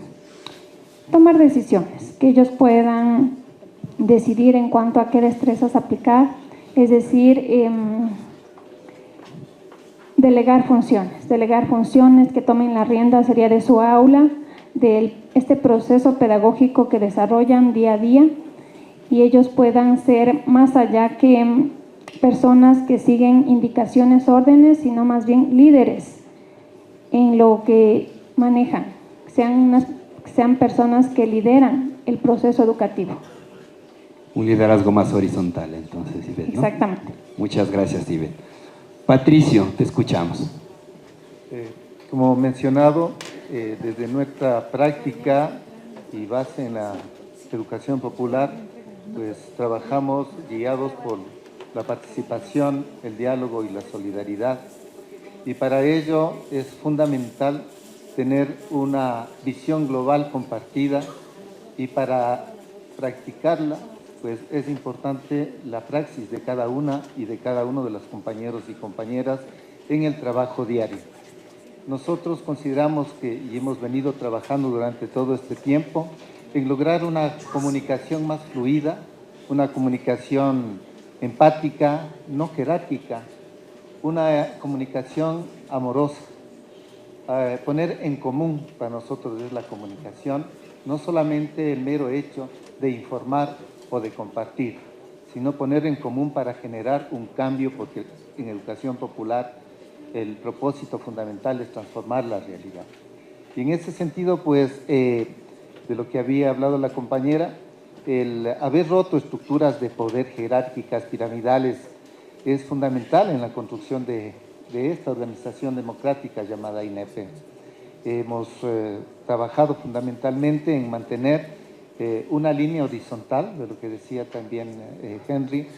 tomar decisiones, que ellos puedan decidir en cuanto a qué destrezas aplicar, es decir, delegar funciones que tomen la rienda sería de su aula, de este proceso pedagógico que desarrollan día a día, y ellos puedan ser más allá que personas que siguen indicaciones, órdenes, sino más bien líderes en lo que manejan, sean personas que lideran el proceso educativo. Un liderazgo más horizontal, entonces, Ivette, ¿no? Exactamente. Muchas gracias, Ivette. Patricio, te escuchamos. Como mencionado, desde nuestra práctica y base en la educación popular, pues trabajamos guiados por la participación, el diálogo y la solidaridad. Y para ello es fundamental tener una visión global compartida, y para practicarla pues es importante la praxis de cada una y de cada uno de los compañeros y compañeras en el trabajo diario. Nosotros consideramos que, y hemos venido trabajando durante todo este tiempo, en lograr una comunicación más fluida, una comunicación empática, no jerárquica, una comunicación amorosa. poner en común para nosotros es la comunicación, no solamente el mero hecho de informar o de compartir, sino poner en común para generar un cambio, porque en educación popular el propósito fundamental es transformar la realidad. Y en ese sentido, pues, de lo que había hablado la compañera, el haber roto estructuras de poder jerárquicas, piramidales, es fundamental en la construcción de esta organización democrática llamada INEP. Hemos trabajado fundamentalmente en mantener una línea horizontal, de lo que decía también Henry,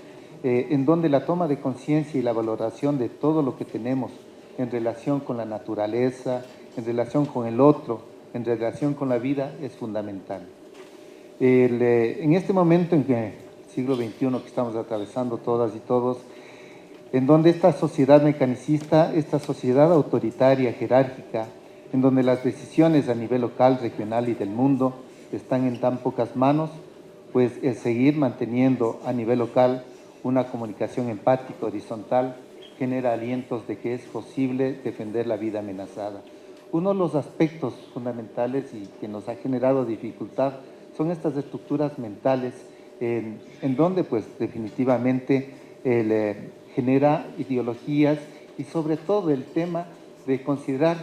en donde la toma de conciencia y la valoración de todo lo que tenemos en relación con la naturaleza, en relación con el otro, en relación con la vida, es fundamental. En este momento en que siglo XXI que estamos atravesando todas y todos, en donde esta sociedad mecanicista, esta sociedad autoritaria, jerárquica, en donde las decisiones a nivel local, regional y del mundo están en tan pocas manos, pues el seguir manteniendo a nivel local una comunicación empática, horizontal, genera alientos de que es posible defender la vida amenazada. Uno de los aspectos fundamentales y que nos ha generado dificultad son estas estructuras mentales en donde pues definitivamente genera ideologías y sobre todo el tema de considerar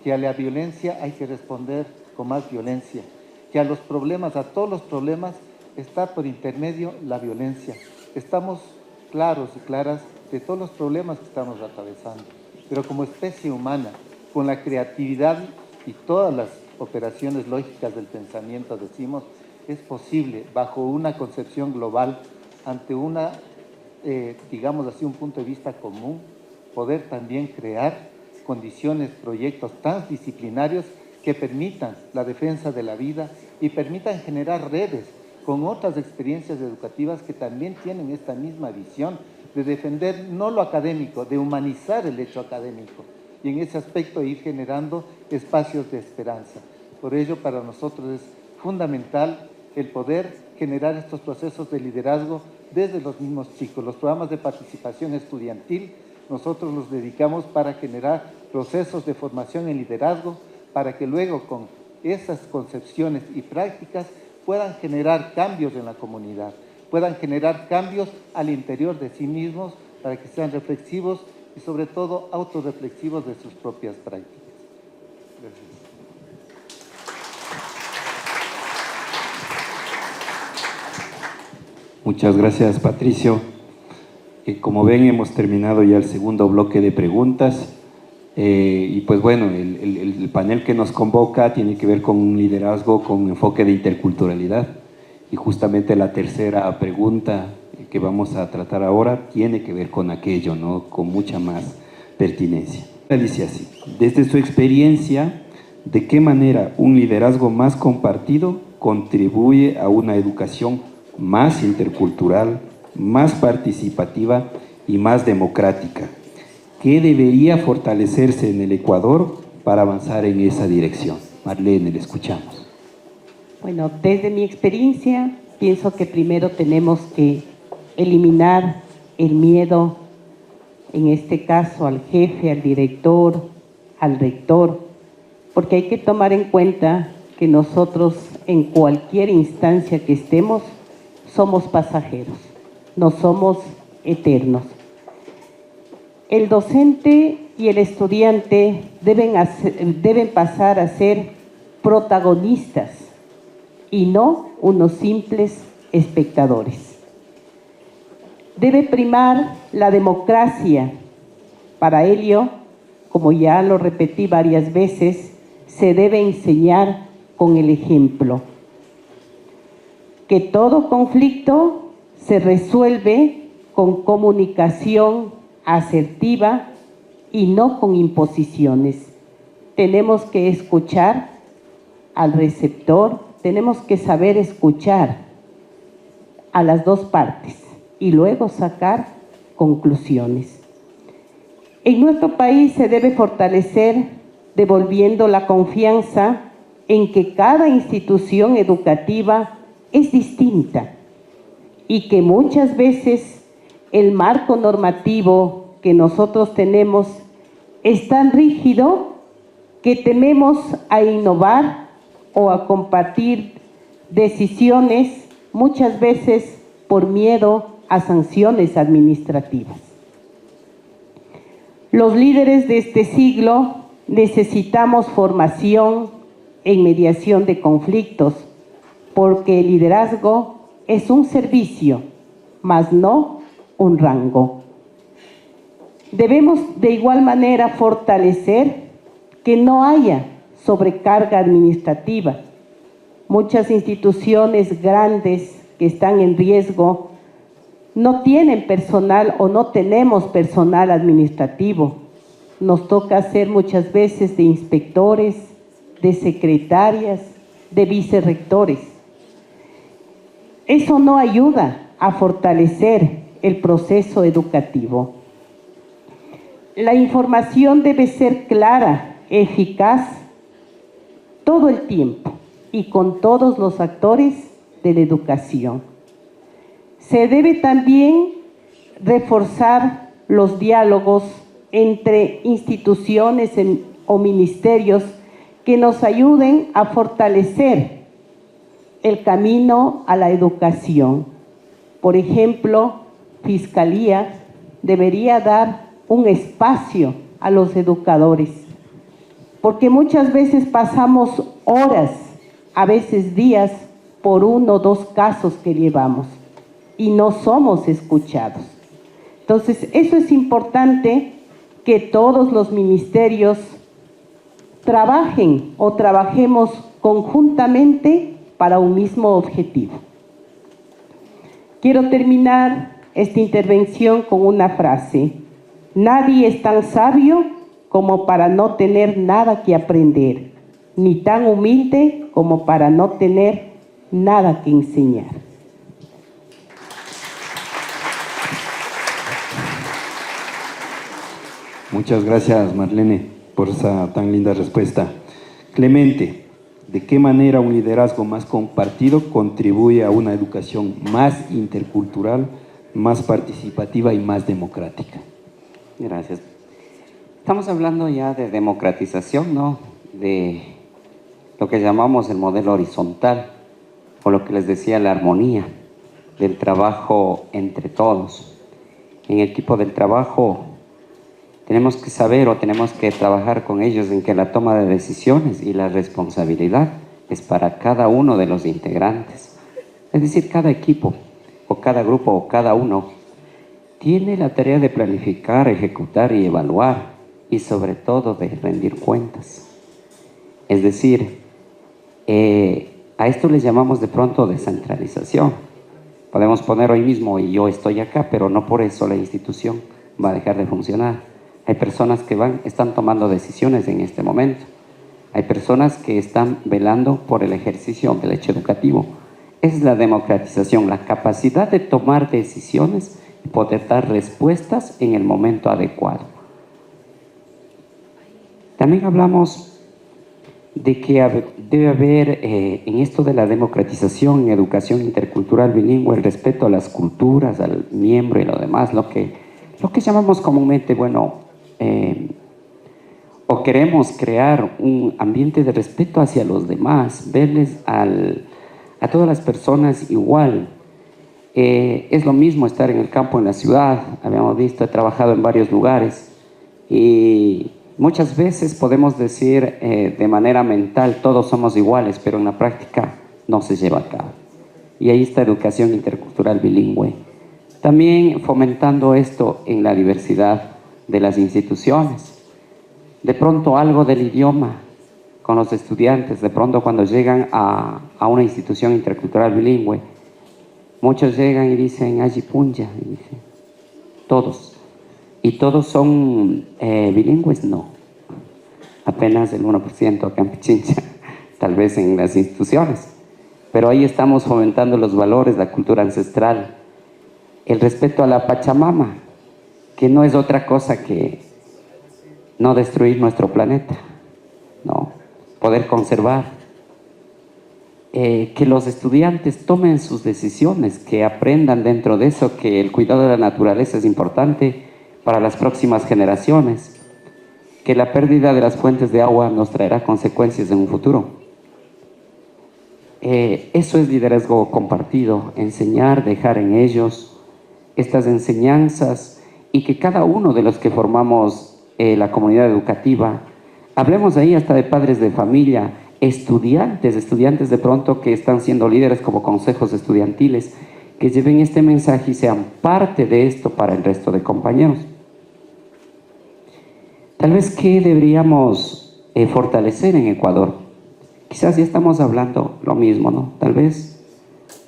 que a la violencia hay que responder con más violencia, que a los problemas, a todos los problemas, está por intermedio la violencia. Estamos claros y claras de todos los problemas que estamos atravesando, pero como especie humana, con la creatividad y todas las operaciones lógicas del pensamiento, decimos, es posible, bajo una concepción global, ante una, digamos así, un punto de vista común, poder también crear condiciones, proyectos transdisciplinarios que permitan la defensa de la vida y permitan generar redes con otras experiencias educativas que también tienen esta misma visión de defender no lo académico, de humanizar el hecho académico y en ese aspecto ir generando espacios de esperanza. Por ello, para nosotros es fundamental el poder generar estos procesos de liderazgo desde los mismos chicos. Los programas de participación estudiantil nosotros los dedicamos para generar procesos de formación en liderazgo para que luego con esas concepciones y prácticas puedan generar cambios en la comunidad, puedan generar cambios al interior de sí mismos para que sean reflexivos y sobre todo autorreflexivos de sus propias prácticas. Gracias. Muchas gracias, Patricio. Como ven, hemos terminado ya el segundo bloque de preguntas. Y pues bueno, el panel que nos convoca tiene que ver con un liderazgo con enfoque de interculturalidad. Y justamente la tercera pregunta que vamos a tratar ahora tiene que ver con aquello, ¿no? Con mucha más pertinencia. Dice así: desde su experiencia, ¿de qué manera un liderazgo más compartido contribuye a una educación más intercultural, más participativa y más democrática? ¿Qué debería fortalecerse en el Ecuador para avanzar en esa dirección? Marlene, le escuchamos. Bueno, desde mi experiencia, pienso que primero tenemos que eliminar el miedo, en este caso al jefe, al director, al rector, porque hay que tomar en cuenta que nosotros en cualquier instancia que estemos somos pasajeros, no somos eternos. El docente y el estudiante deben pasar a ser protagonistas y no unos simples espectadores. Debe primar la democracia. Para ello, como ya lo repetí varias veces, se debe enseñar con el ejemplo. Que todo conflicto se resuelve con comunicación asertiva y no con imposiciones. Tenemos que escuchar al receptor, tenemos que saber escuchar a las dos partes y luego sacar conclusiones. En nuestro país se debe fortalecer devolviendo la confianza en que cada institución educativa es distinta y que muchas veces el marco normativo que nosotros tenemos es tan rígido que tememos a innovar o a compartir decisiones, muchas veces por miedo a sanciones administrativas. Los líderes de este siglo necesitamos formación en mediación de conflictos, porque el liderazgo es un servicio, mas no un rango. Debemos de igual manera fortalecer que no haya sobrecarga administrativa. Muchas instituciones grandes que están en riesgo no tienen personal o no tenemos personal administrativo. Nos toca hacer muchas veces de inspectores, de secretarias, de vicerrectores. Eso no ayuda a fortalecer el proceso educativo. La información debe ser clara, eficaz, todo el tiempo y con todos los actores de la educación. Se debe también reforzar los diálogos entre instituciones o ministerios que nos ayuden a fortalecer el camino a la educación. Por ejemplo, Fiscalía debería dar un espacio a los educadores, porque muchas veces pasamos horas, a veces días, por 1 o 2 casos que llevamos y no somos escuchados. Entonces, eso es importante, que todos los ministerios trabajen o trabajemos conjuntamente para un mismo objetivo. Quiero terminar esta intervención con una frase: nadie es tan sabio como para no tener nada que aprender, ni tan humilde como para no tener nada que enseñar. Muchas gracias, Marlene, por esa tan linda respuesta. Clemente, ¿de qué manera un liderazgo más compartido contribuye a una educación más intercultural, más participativa y más democrática? Gracias. Estamos hablando ya de democratización, ¿no? De lo que llamamos el modelo horizontal, o lo que les decía, la armonía del trabajo entre todos. En el equipo del trabajo tenemos que saber o tenemos que trabajar con ellos en que la toma de decisiones y la responsabilidad es para cada uno de los integrantes. Es decir, cada equipo o cada grupo o cada uno tiene la tarea de planificar, ejecutar y evaluar, y sobre todo de rendir cuentas. Es decir, a esto le llamamos de pronto descentralización. Podemos poner hoy mismo y yo estoy acá, pero no por eso la institución va a dejar de funcionar. Hay personas que están tomando decisiones en este momento. Hay personas que están velando por el ejercicio del hecho educativo. Es la democratización, la capacidad de tomar decisiones y poder dar respuestas en el momento adecuado. También hablamos de que debe haber en esto de la democratización en educación intercultural bilingüe el respeto a las culturas, al miembro y lo demás, lo que llamamos comúnmente, o queremos crear un ambiente de respeto hacia los demás, verles a todas las personas igual. Es lo mismo estar en el campo, en la ciudad. Habíamos visto, he trabajado en varios lugares y muchas veces podemos decir de manera mental todos somos iguales, pero en la práctica no se lleva a cabo. Y ahí está educación intercultural bilingüe. También fomentando esto en la diversidad de las instituciones. De pronto algo del idioma con los estudiantes, de pronto cuando llegan a una institución intercultural bilingüe, muchos llegan y dicen Ayipunya, y dicen, todos. ¿Y todos son bilingües? No. Apenas el 1% acá en Pichincha, tal vez en las instituciones. Pero ahí estamos fomentando los valores, la cultura ancestral, el respeto a la Pachamama, que no es otra cosa que no destruir nuestro planeta, ¿no? Poder conservar. Que los estudiantes tomen sus decisiones, que aprendan dentro de eso que el cuidado de la naturaleza es importante para las próximas generaciones, que la pérdida de las fuentes de agua nos traerá consecuencias en un futuro. Eso es liderazgo compartido, enseñar, dejar en ellos estas enseñanzas y que cada uno de los que formamos la comunidad educativa, hablemos ahí hasta de padres de familia, estudiantes de pronto que están siendo líderes como consejos estudiantiles, que lleven este mensaje y sean parte de esto para el resto de compañeros. Tal vez que deberíamos fortalecer en Ecuador. Quizás ya estamos hablando lo mismo, ¿no? Tal vez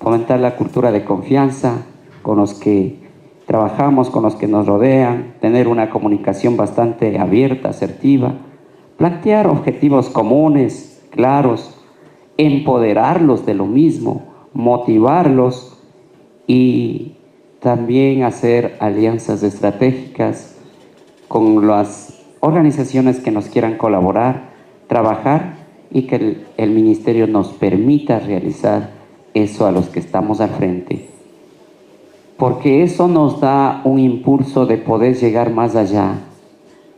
fomentar la cultura de confianza con los que trabajamos, con los que nos rodean, tener una comunicación bastante abierta, asertiva, plantear objetivos comunes, claros, empoderarlos de lo mismo, motivarlos y también hacer alianzas estratégicas con las organizaciones que nos quieran colaborar, trabajar y que el ministerio nos permita realizar eso a los que estamos al frente. Porque eso nos da un impulso de poder llegar más allá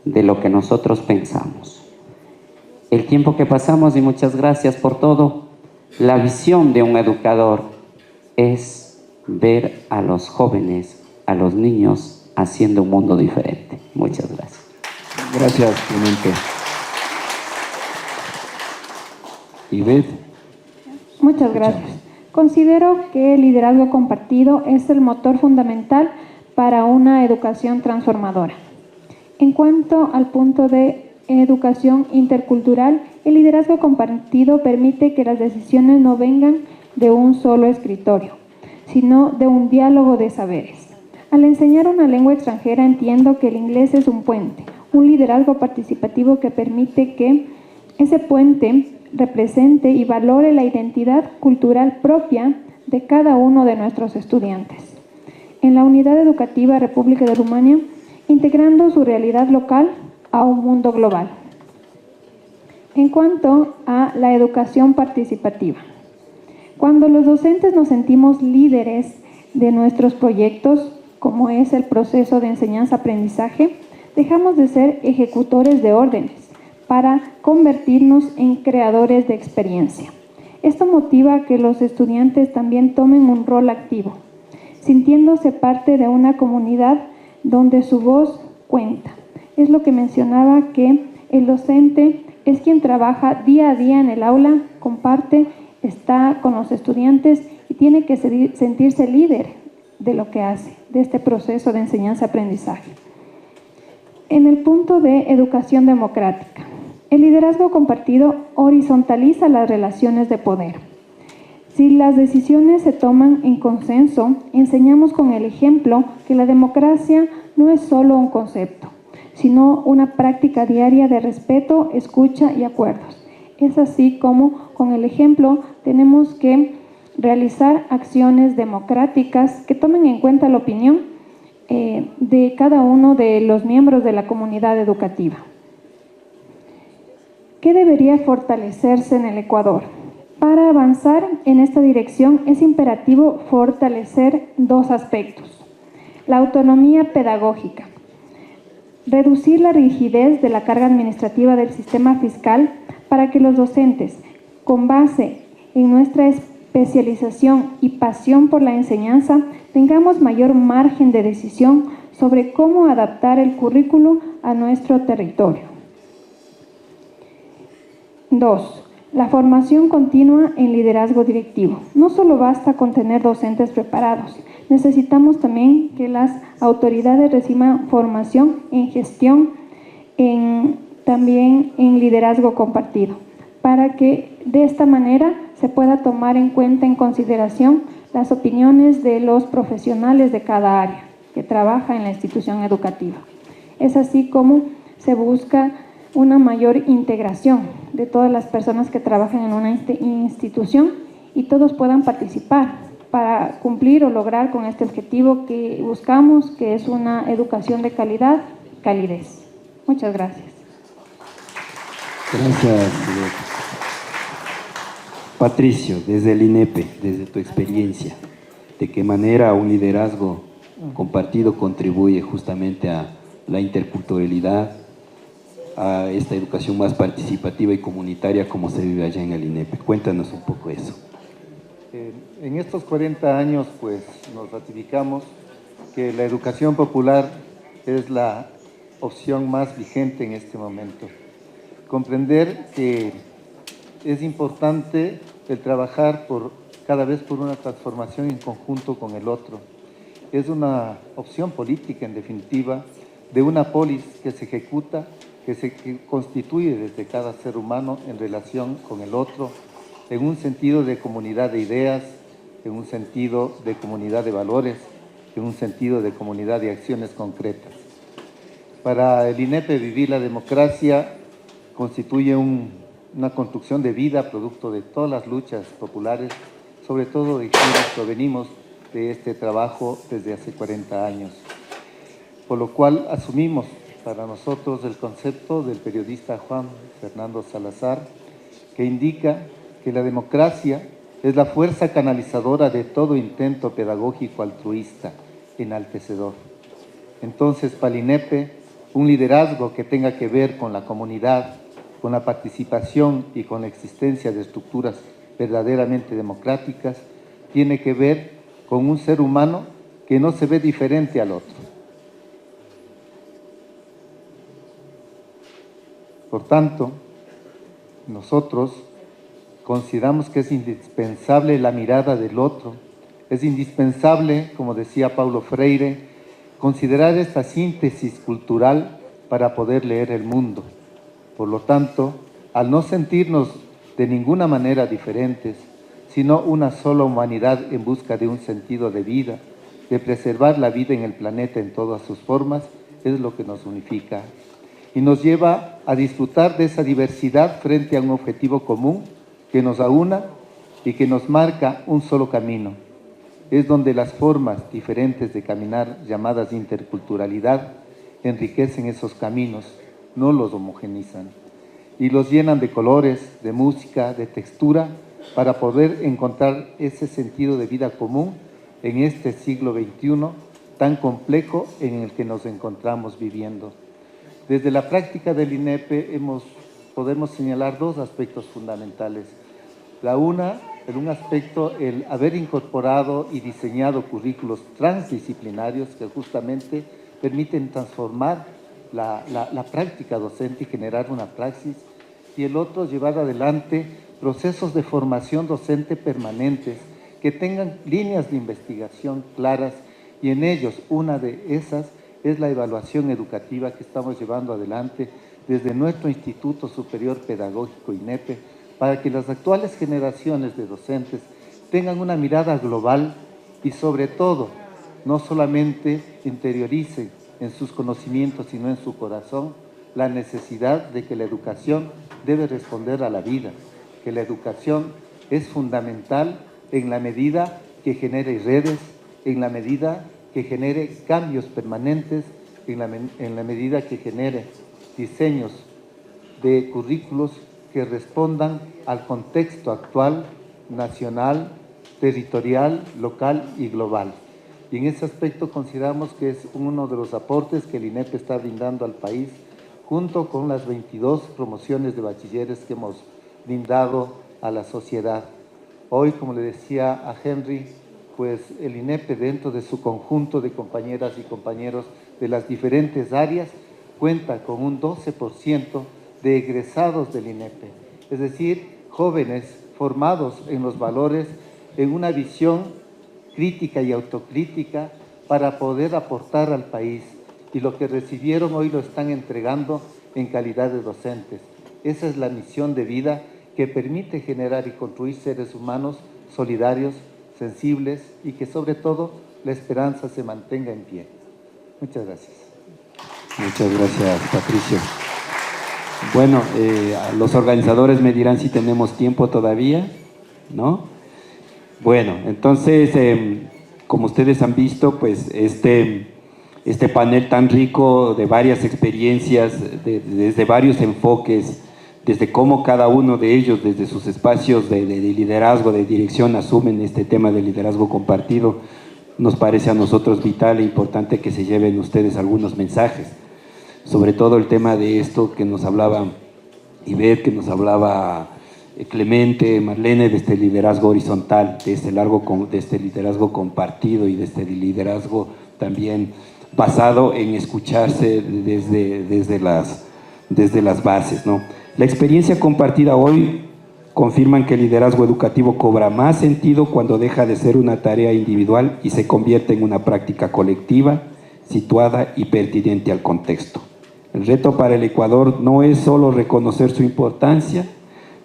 de lo que nosotros pensamos. El tiempo que pasamos, y muchas gracias por todo, la visión de un educador es ver a los jóvenes, a los niños, haciendo un mundo diferente. Muchas gracias. Gracias, Clemente. Ivette. Muchas gracias. Considero que el liderazgo compartido es el motor fundamental para una educación transformadora. En cuanto al punto de educación intercultural, el liderazgo compartido permite que las decisiones no vengan de un solo escritorio, sino de un diálogo de saberes. Al enseñar una lengua extranjera entiendo que el inglés es un puente, un liderazgo participativo que permite que ese puente represente y valore la identidad cultural propia de cada uno de nuestros estudiantes. En la Unidad Educativa República de Rumania, integrando su realidad local a un mundo global. En cuanto a la educación participativa, cuando los docentes nos sentimos líderes de nuestros proyectos, como es el proceso de enseñanza-aprendizaje, dejamos de ser ejecutores de órdenes para convertirnos en creadores de experiencia. Esto motiva a que los estudiantes también tomen un rol activo, sintiéndose parte de una comunidad donde su voz cuenta. Es lo que mencionaba, que el docente es quien trabaja día a día en el aula, comparte, está con los estudiantes y tiene que sentirse líder de lo que hace, de este proceso de enseñanza-aprendizaje. En el punto de educación democrática, el liderazgo compartido horizontaliza las relaciones de poder. Si las decisiones se toman en consenso, enseñamos con el ejemplo que la democracia no es solo un concepto, sino una práctica diaria de respeto, escucha y acuerdos. Es así como con el ejemplo tenemos que realizar acciones democráticas que tomen en cuenta la opinión de cada uno de los miembros de la comunidad educativa. ¿Qué debería fortalecerse en el Ecuador? Para avanzar en esta dirección es imperativo fortalecer dos aspectos. La autonomía pedagógica. Reducir la rigidez de la carga administrativa del sistema fiscal para que los docentes, con base en nuestra especialización y pasión por la enseñanza, tengamos mayor margen de decisión sobre cómo adaptar el currículo a nuestro territorio. 2. La formación continua en liderazgo directivo. No solo basta con tener docentes preparados, necesitamos también que las autoridades reciban formación en gestión, también en liderazgo compartido, para que de esta manera se pueda tomar en cuenta, en consideración, las opiniones de los profesionales de cada área que trabaja en la institución educativa. Es así como se busca una mayor integración de todas las personas que trabajan en una institución y todos puedan participar para cumplir o lograr con este objetivo que buscamos, que es una educación de calidad, calidez. Muchas gracias. Gracias. Patricio, desde el INEPE, desde tu experiencia, ¿de qué manera un liderazgo compartido contribuye justamente a la interculturalidad a esta educación más participativa y comunitaria como se vive allá en el INEP. Cuéntanos un poco eso. En estos 40 años, pues, nos ratificamos que la educación popular es la opción más vigente en este momento. Comprender que es importante el trabajar cada vez por una transformación en conjunto con el otro. Es una opción política, en definitiva, de una polis que se ejecuta, que se constituye desde cada ser humano en relación con el otro, en un sentido de comunidad de ideas, en un sentido de comunidad de valores, en un sentido de comunidad de acciones concretas. Para el INEP, vivir la democracia constituye una construcción de vida producto de todas las luchas populares, sobre todo de quienes provenimos de este trabajo desde hace 40 años. Por lo cual asumimos para nosotros el concepto del periodista Juan Fernando Salazar, que indica que la democracia es la fuerza canalizadora de todo intento pedagógico altruista, enaltecedor. Entonces, para el INEP, un liderazgo que tenga que ver con la comunidad, con la participación y con la existencia de estructuras verdaderamente democráticas, tiene que ver con un ser humano que no se ve diferente al otro. Por tanto, nosotros consideramos que es indispensable la mirada del otro, es indispensable, como decía Paulo Freire, considerar esta síntesis cultural para poder leer el mundo. Por lo tanto, al no sentirnos de ninguna manera diferentes, sino una sola humanidad en busca de un sentido de vida, de preservar la vida en el planeta en todas sus formas, es lo que nos unifica y nos lleva a disfrutar de esa diversidad frente a un objetivo común que nos aúna y que nos marca un solo camino. Es donde las formas diferentes de caminar, llamadas interculturalidad, enriquecen esos caminos, no los homogenizan, y los llenan de colores, de música, de textura, para poder encontrar ese sentido de vida común en este siglo XXI tan complejo en el que nos encontramos viviendo. Desde la práctica del INEP podemos señalar dos aspectos fundamentales. En un aspecto, el haber incorporado y diseñado currículos transdisciplinarios que justamente permiten transformar la práctica docente y generar una praxis, y el otro, llevar adelante procesos de formación docente permanentes que tengan líneas de investigación claras, y en ellos una de esas es la evaluación educativa que estamos llevando adelante desde nuestro Instituto Superior Pedagógico INEP, para que las actuales generaciones de docentes tengan una mirada global y sobre todo no solamente interioricen en sus conocimientos, sino en su corazón, la necesidad de que la educación debe responder a la vida, que la educación es fundamental en la medida que genere redes, en la medida que genere cambios permanentes, en la medida que genere diseños de currículos que respondan al contexto actual, nacional, territorial, local y global. Y en ese aspecto consideramos que es uno de los aportes que el INEP está brindando al país, junto con las 22 promociones de bachilleres que hemos brindado a la sociedad. Hoy, como le decía a Henry, pues el INEP, dentro de su conjunto de compañeras y compañeros de las diferentes áreas, cuenta con un 12% de egresados del INEP, es decir, jóvenes formados en los valores, en una visión crítica y autocrítica para poder aportar al país, y lo que recibieron hoy lo están entregando en calidad de docentes. Esa es la misión de vida que permite generar y construir seres humanos solidarios, sensibles, y que sobre todo la esperanza se mantenga en pie. Muchas gracias. Muchas gracias, Patricio. Bueno, los organizadores me dirán si tenemos tiempo todavía, ¿no? Bueno, entonces, como ustedes han visto, pues este panel tan rico de varias experiencias, desde varios enfoques, desde cómo cada uno de ellos, desde sus espacios de liderazgo, de dirección, asumen este tema de liderazgo compartido, nos parece a nosotros vital e importante que se lleven ustedes algunos mensajes. sobre todo el tema de esto que nos hablaba Ivette, que nos hablaba Clemente, Marlene, de este liderazgo horizontal, de este liderazgo compartido y de este liderazgo también basado en escucharse desde las bases, ¿no? La experiencia compartida hoy confirman que el liderazgo educativo cobra más sentido cuando deja de ser una tarea individual y se convierte en una práctica colectiva, situada y pertinente al contexto. El reto para el Ecuador no es solo reconocer su importancia,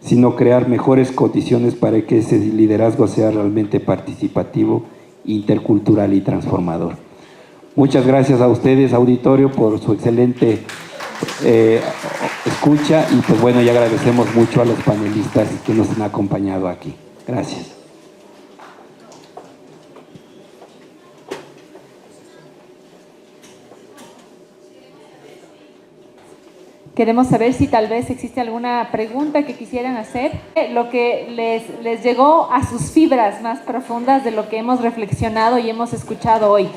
sino crear mejores condiciones para que ese liderazgo sea realmente participativo, intercultural y transformador. Muchas gracias a ustedes, auditorio, por su excelente escucha y pues bueno, ya agradecemos mucho a los panelistas que nos han acompañado aquí. Gracias. Queremos saber si tal vez existe alguna pregunta que quisieran hacer, lo que les llegó a sus fibras más profundas de lo que hemos reflexionado y hemos escuchado hoy.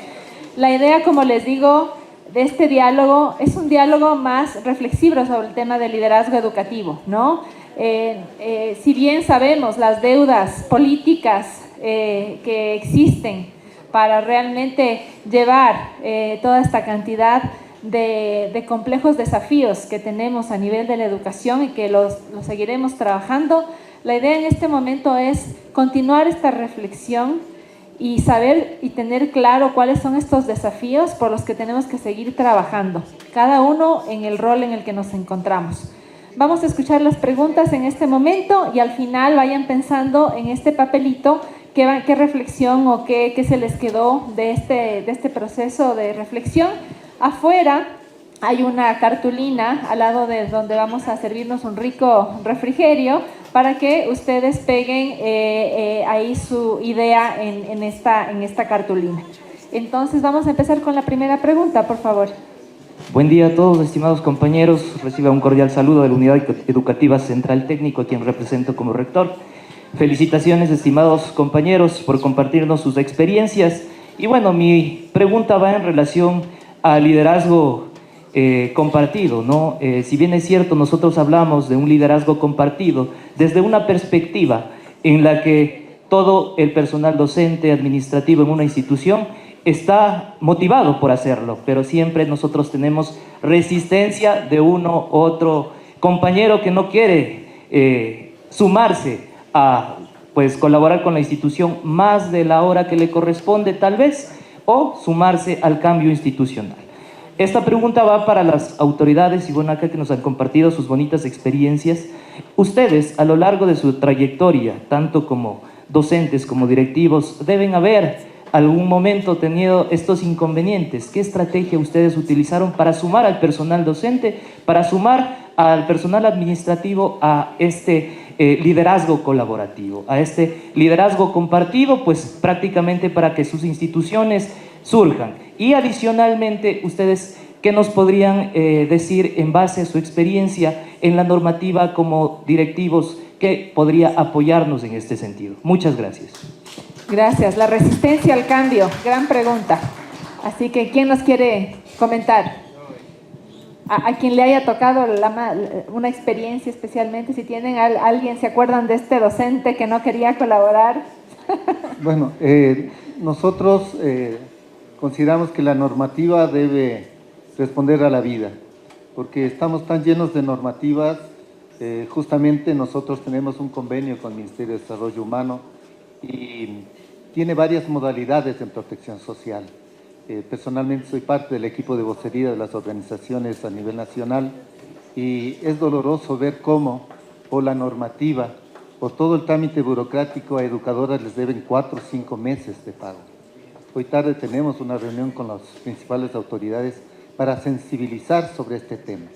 La idea, como les digo, de este diálogo es un diálogo más reflexivo sobre el tema del liderazgo educativo, ¿no? Si bien sabemos las deudas políticas que existen para realmente llevar toda esta cantidad de complejos desafíos que tenemos a nivel de la educación y que los seguiremos trabajando, la idea en este momento es continuar esta reflexión y saber y tener claro cuáles son estos desafíos por los que tenemos que seguir trabajando, cada uno en el rol en el que nos encontramos. Vamos a escuchar las preguntas en este momento y al final vayan pensando en este papelito qué reflexión o qué se les quedó de este proceso de reflexión. Afuera hay una cartulina al lado de donde vamos a servirnos un rico refrigerio para que ustedes peguen ahí su idea en esta cartulina. Entonces vamos a empezar con la primera pregunta, por favor. Buen día a todos, estimados compañeros. Reciba un cordial saludo de la Unidad Educativa Central Técnico, a quien represento como rector. Felicitaciones, estimados compañeros, por compartirnos sus experiencias. Y bueno, mi pregunta va en relación al liderazgo compartido, ¿no? Si bien es cierto, nosotros hablamos de un liderazgo compartido desde una perspectiva en la que todo el personal docente, administrativo en una institución está motivado por hacerlo, pero siempre nosotros tenemos resistencia de uno u otro compañero que no quiere sumarse a pues, colaborar con la institución más de la hora que le corresponde tal vez, o sumarse al cambio institucional. Esta pregunta va para las autoridades y bueno, acá que nos han compartido sus bonitas experiencias. Ustedes, a lo largo de su trayectoria, tanto como docentes como directivos, deben haber algún momento tenido estos inconvenientes. ¿Qué estrategia ustedes utilizaron para sumar al personal docente, para sumar al personal administrativo a este liderazgo colaborativo, a este liderazgo compartido, pues prácticamente para que sus instituciones surjan? Y adicionalmente, ustedes, ¿qué nos podrían decir en base a su experiencia en la normativa como directivos que podría apoyarnos en este sentido? Muchas gracias. Gracias. La resistencia al cambio, gran pregunta. Así que, ¿quién nos quiere comentar? A quien le haya tocado una experiencia especialmente, si tienen alguien, ¿se acuerdan de este docente que no quería colaborar? Bueno, nosotros consideramos que la normativa debe responder a la vida, porque estamos tan llenos de normativas. Justamente nosotros tenemos un convenio con el Ministerio de Desarrollo Humano y tiene varias modalidades en protección social. Personalmente soy parte del equipo de vocería de las organizaciones a nivel nacional y es doloroso ver cómo por la normativa, por todo el trámite burocrático, a educadoras les deben 4 o 5 meses de pago. Hoy tarde tenemos una reunión con las principales autoridades para sensibilizar sobre este tema.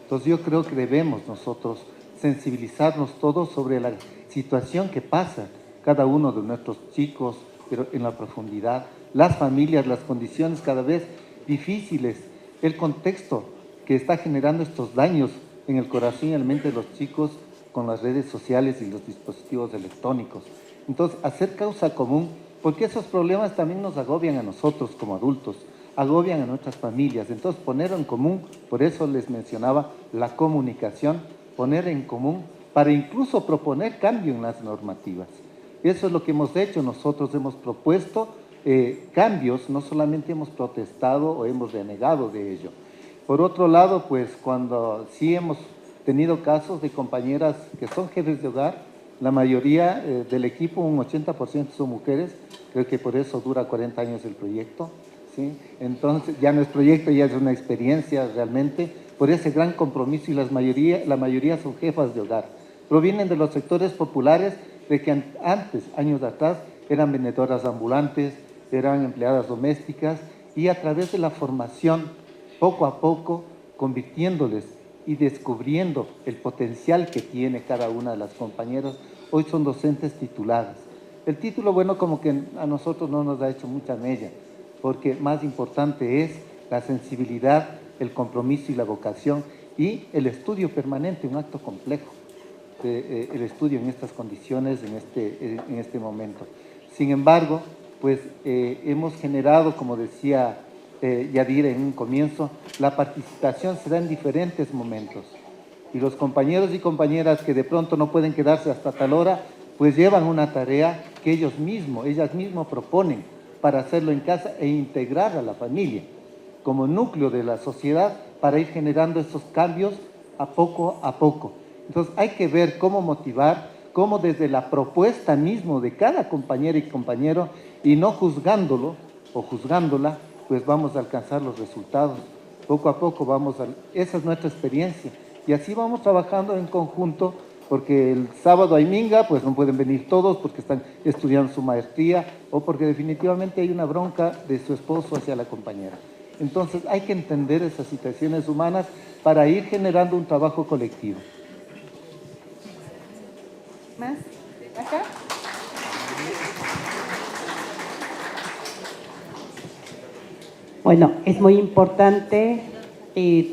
Entonces yo creo que debemos nosotros sensibilizarnos todos sobre la situación que pasa cada uno de nuestros chicos, pero en la profundidad, las familias, las condiciones cada vez difíciles, el contexto que está generando estos daños en el corazón y en la mente de los chicos con las redes sociales y los dispositivos electrónicos. Entonces, hacer causa común, porque esos problemas también nos agobian a nosotros como adultos. agobian a nuestras familias. Entonces, poner en común, por eso les mencionaba la comunicación, poner en común para incluso proponer cambio en las normativas. Eso es lo que hemos hecho. Nosotros hemos propuesto cambios, no solamente hemos protestado o hemos denegado de ello. Por otro lado, pues cuando sí hemos tenido casos de compañeras que son jefes de hogar, la mayoría del equipo, un 80% son mujeres, creo que por eso dura 40 años el proyecto, ¿sí? Entonces ya no es proyecto, ya es una experiencia realmente, por ese gran compromiso, y la mayoría son jefas de hogar. Provienen de los sectores populares, de que antes, años atrás, eran vendedoras ambulantes, eran empleadas domésticas, y a través de la formación, poco a poco, convirtiéndoles y descubriendo el potencial que tiene cada una de las compañeras, hoy son docentes tituladas. El título, bueno, como que a nosotros no nos ha hecho mucha mella, porque más importante es la sensibilidad, el compromiso y la vocación, y el estudio permanente, un acto complejo, el estudio en estas condiciones, en este momento. Sin embargo, pues hemos generado, como decía Yadira en un comienzo, la participación se da en diferentes momentos. Y los compañeros y compañeras que de pronto no pueden quedarse hasta tal hora, pues llevan una tarea que ellas mismas proponen para hacerlo en casa e integrar a la familia como núcleo de la sociedad para ir generando esos cambios a poco a poco. Entonces hay que ver cómo motivar, cómo desde la propuesta mismo de cada compañera y compañero, y no juzgándolo o juzgándola, pues vamos a alcanzar los resultados. Poco a poco esa es nuestra experiencia. Y así vamos trabajando en conjunto, porque el sábado hay minga, pues no pueden venir todos porque están estudiando su maestría, o porque definitivamente hay una bronca de su esposo hacia la compañera. Entonces hay que entender esas situaciones humanas para ir generando un trabajo colectivo. ¿Más? ¿Acá? Bueno, es muy importante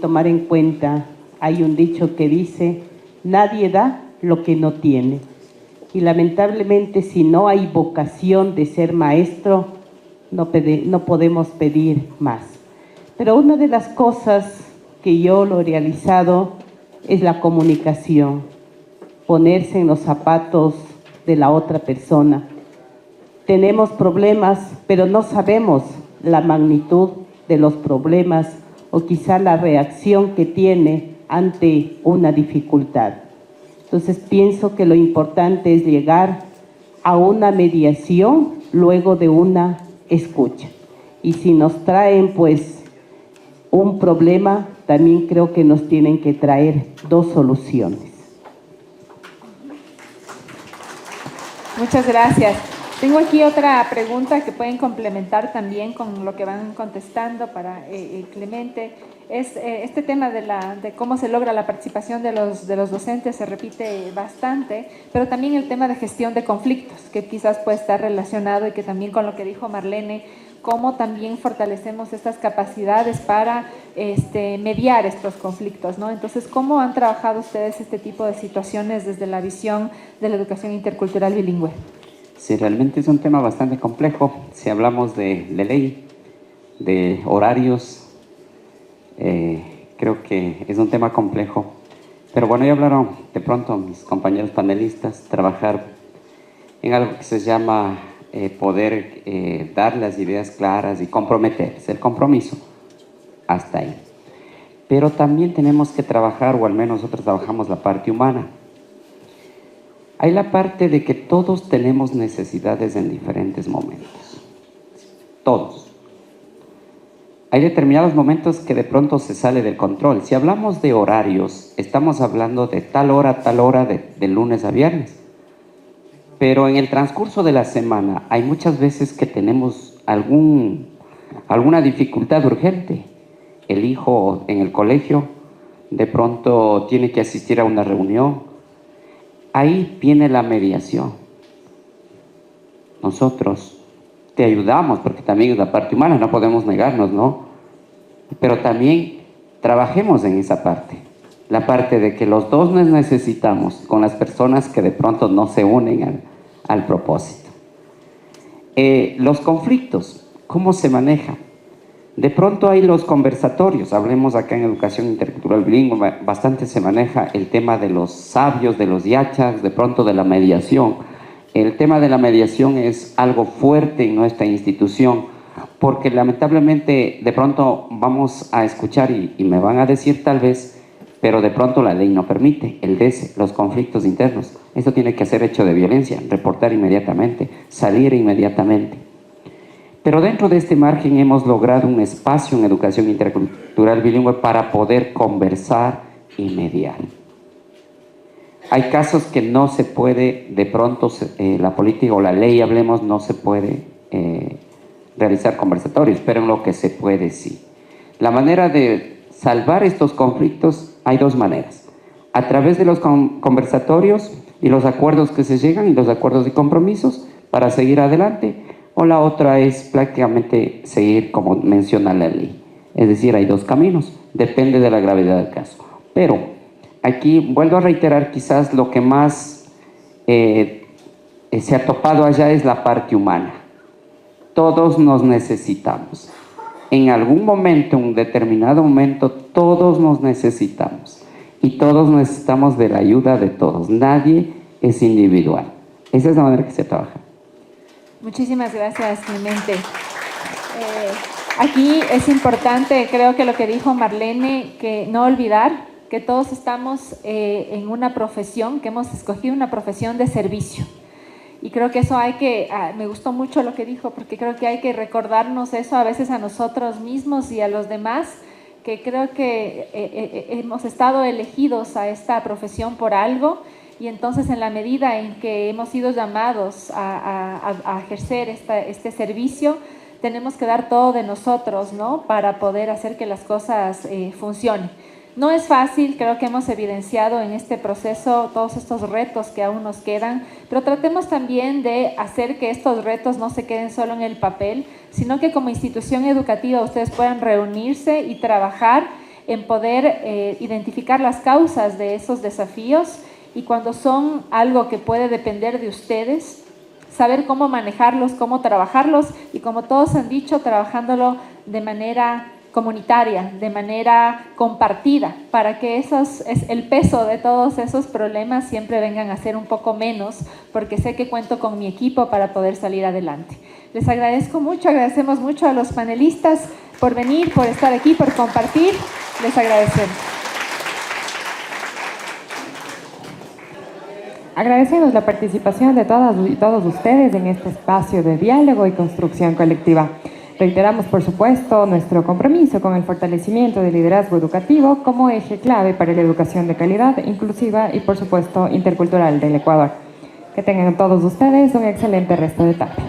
tomar en cuenta, hay un dicho que dice, nadie da lo que no tiene. Y lamentablemente, si no hay vocación de ser maestro, no podemos pedir más. Pero una de las cosas que yo lo he realizado es la comunicación, ponerse en los zapatos de la otra persona. Tenemos problemas, pero no sabemos la magnitud de los problemas o quizá la reacción que tiene ante una dificultad. Entonces pienso que lo importante es llegar a una mediación luego de una escucha. Y si nos traen pues un problema, también creo que nos tienen que traer dos soluciones. Muchas gracias. Tengo aquí otra pregunta que pueden complementar también con lo que van contestando para Clemente. Es este tema de cómo se logra la participación de los docentes se repite bastante, pero también el tema de gestión de conflictos, que quizás puede estar relacionado y que también con lo que dijo Marlene, cómo también fortalecemos estas capacidades para mediar estos conflictos, ¿no? Entonces, ¿cómo han trabajado ustedes este tipo de situaciones desde la visión de la educación intercultural bilingüe? Sí, realmente es un tema bastante complejo. Si hablamos de ley, de horarios, creo que es un tema complejo. Pero bueno, ya hablaron de pronto mis compañeros panelistas, trabajar en algo que se llama poder dar las ideas claras y comprometerse, el compromiso, hasta ahí. Pero también tenemos que trabajar, o al menos nosotros trabajamos la parte humana. Hay la parte de que todos tenemos necesidades en diferentes momentos. Todos. Hay determinados momentos que de pronto se sale del control. Si hablamos de horarios, estamos hablando de tal hora, de lunes a viernes. Pero en el transcurso de la semana hay muchas veces que tenemos alguna dificultad urgente. El hijo en el colegio de pronto tiene que asistir a una reunión. Ahí viene la mediación. Nosotros te ayudamos, porque también es la parte humana, no podemos negarnos, ¿no? Pero también trabajemos en esa parte. La parte de que los dos nos necesitamos con las personas que de pronto no se unen al propósito. Los conflictos, ¿cómo se manejan? De pronto hay los conversatorios, hablemos acá en educación intercultural bilingüe, bastante se maneja el tema de los sabios, de los yachas, de pronto de la mediación. El tema de la mediación es algo fuerte en nuestra institución, porque lamentablemente de pronto vamos a escuchar y me van a decir tal vez, pero de pronto la ley no permite, el DESE, los conflictos internos. Eso tiene que ser hecho de violencia, reportar inmediatamente, salir inmediatamente. Pero dentro de este margen hemos logrado un espacio en educación intercultural bilingüe para poder conversar y mediar. Hay casos que no se puede, de pronto la política o la ley, hablemos, no se puede realizar conversatorios, pero en lo que se puede sí. La manera de salvar estos conflictos hay dos maneras. A través de los conversatorios y los acuerdos que se llegan y los acuerdos de compromisos para seguir adelante, o la otra es prácticamente seguir como menciona la ley. Es decir, hay dos caminos, depende de la gravedad del caso. Pero aquí vuelvo a reiterar, quizás lo que más se ha topado allá es la parte humana. Todos nos necesitamos. En algún momento, en un determinado momento, todos nos necesitamos. Y todos necesitamos de la ayuda de todos. Nadie es individual. Esa es la manera que se trabaja. Muchísimas gracias, Clemente. Aquí es importante, creo que lo que dijo Marlene, que no olvidar que todos estamos en una profesión, que hemos escogido una profesión de servicio. Y creo que eso hay que, me gustó mucho lo que dijo, porque creo que hay que recordarnos eso a veces a nosotros mismos y a los demás, que creo que hemos estado elegidos a esta profesión por algo. Y entonces en la medida en que hemos sido llamados a ejercer este servicio, tenemos que dar todo de nosotros, ¿no? Para poder hacer que las cosas funcionen. No es fácil, creo que hemos evidenciado en este proceso todos estos retos que aún nos quedan, pero tratemos también de hacer que estos retos no se queden solo en el papel, sino que como institución educativa ustedes puedan reunirse y trabajar en poder identificar las causas de esos desafíos. Y cuando son algo que puede depender de ustedes, saber cómo manejarlos, cómo trabajarlos y como todos han dicho, trabajándolo de manera comunitaria, de manera compartida, para que el peso de todos esos problemas siempre vengan a ser un poco menos, porque sé que cuento con mi equipo para poder salir adelante. Les agradezco mucho, agradecemos mucho a los panelistas por venir, por estar aquí, por compartir. Les agradecemos. Agradecemos la participación de todas y todos ustedes en este espacio de diálogo y construcción colectiva. Reiteramos, por supuesto, nuestro compromiso con el fortalecimiento del liderazgo educativo como eje clave para la educación de calidad, inclusiva y, por supuesto, intercultural del Ecuador. Que tengan todos ustedes un excelente resto de tarde.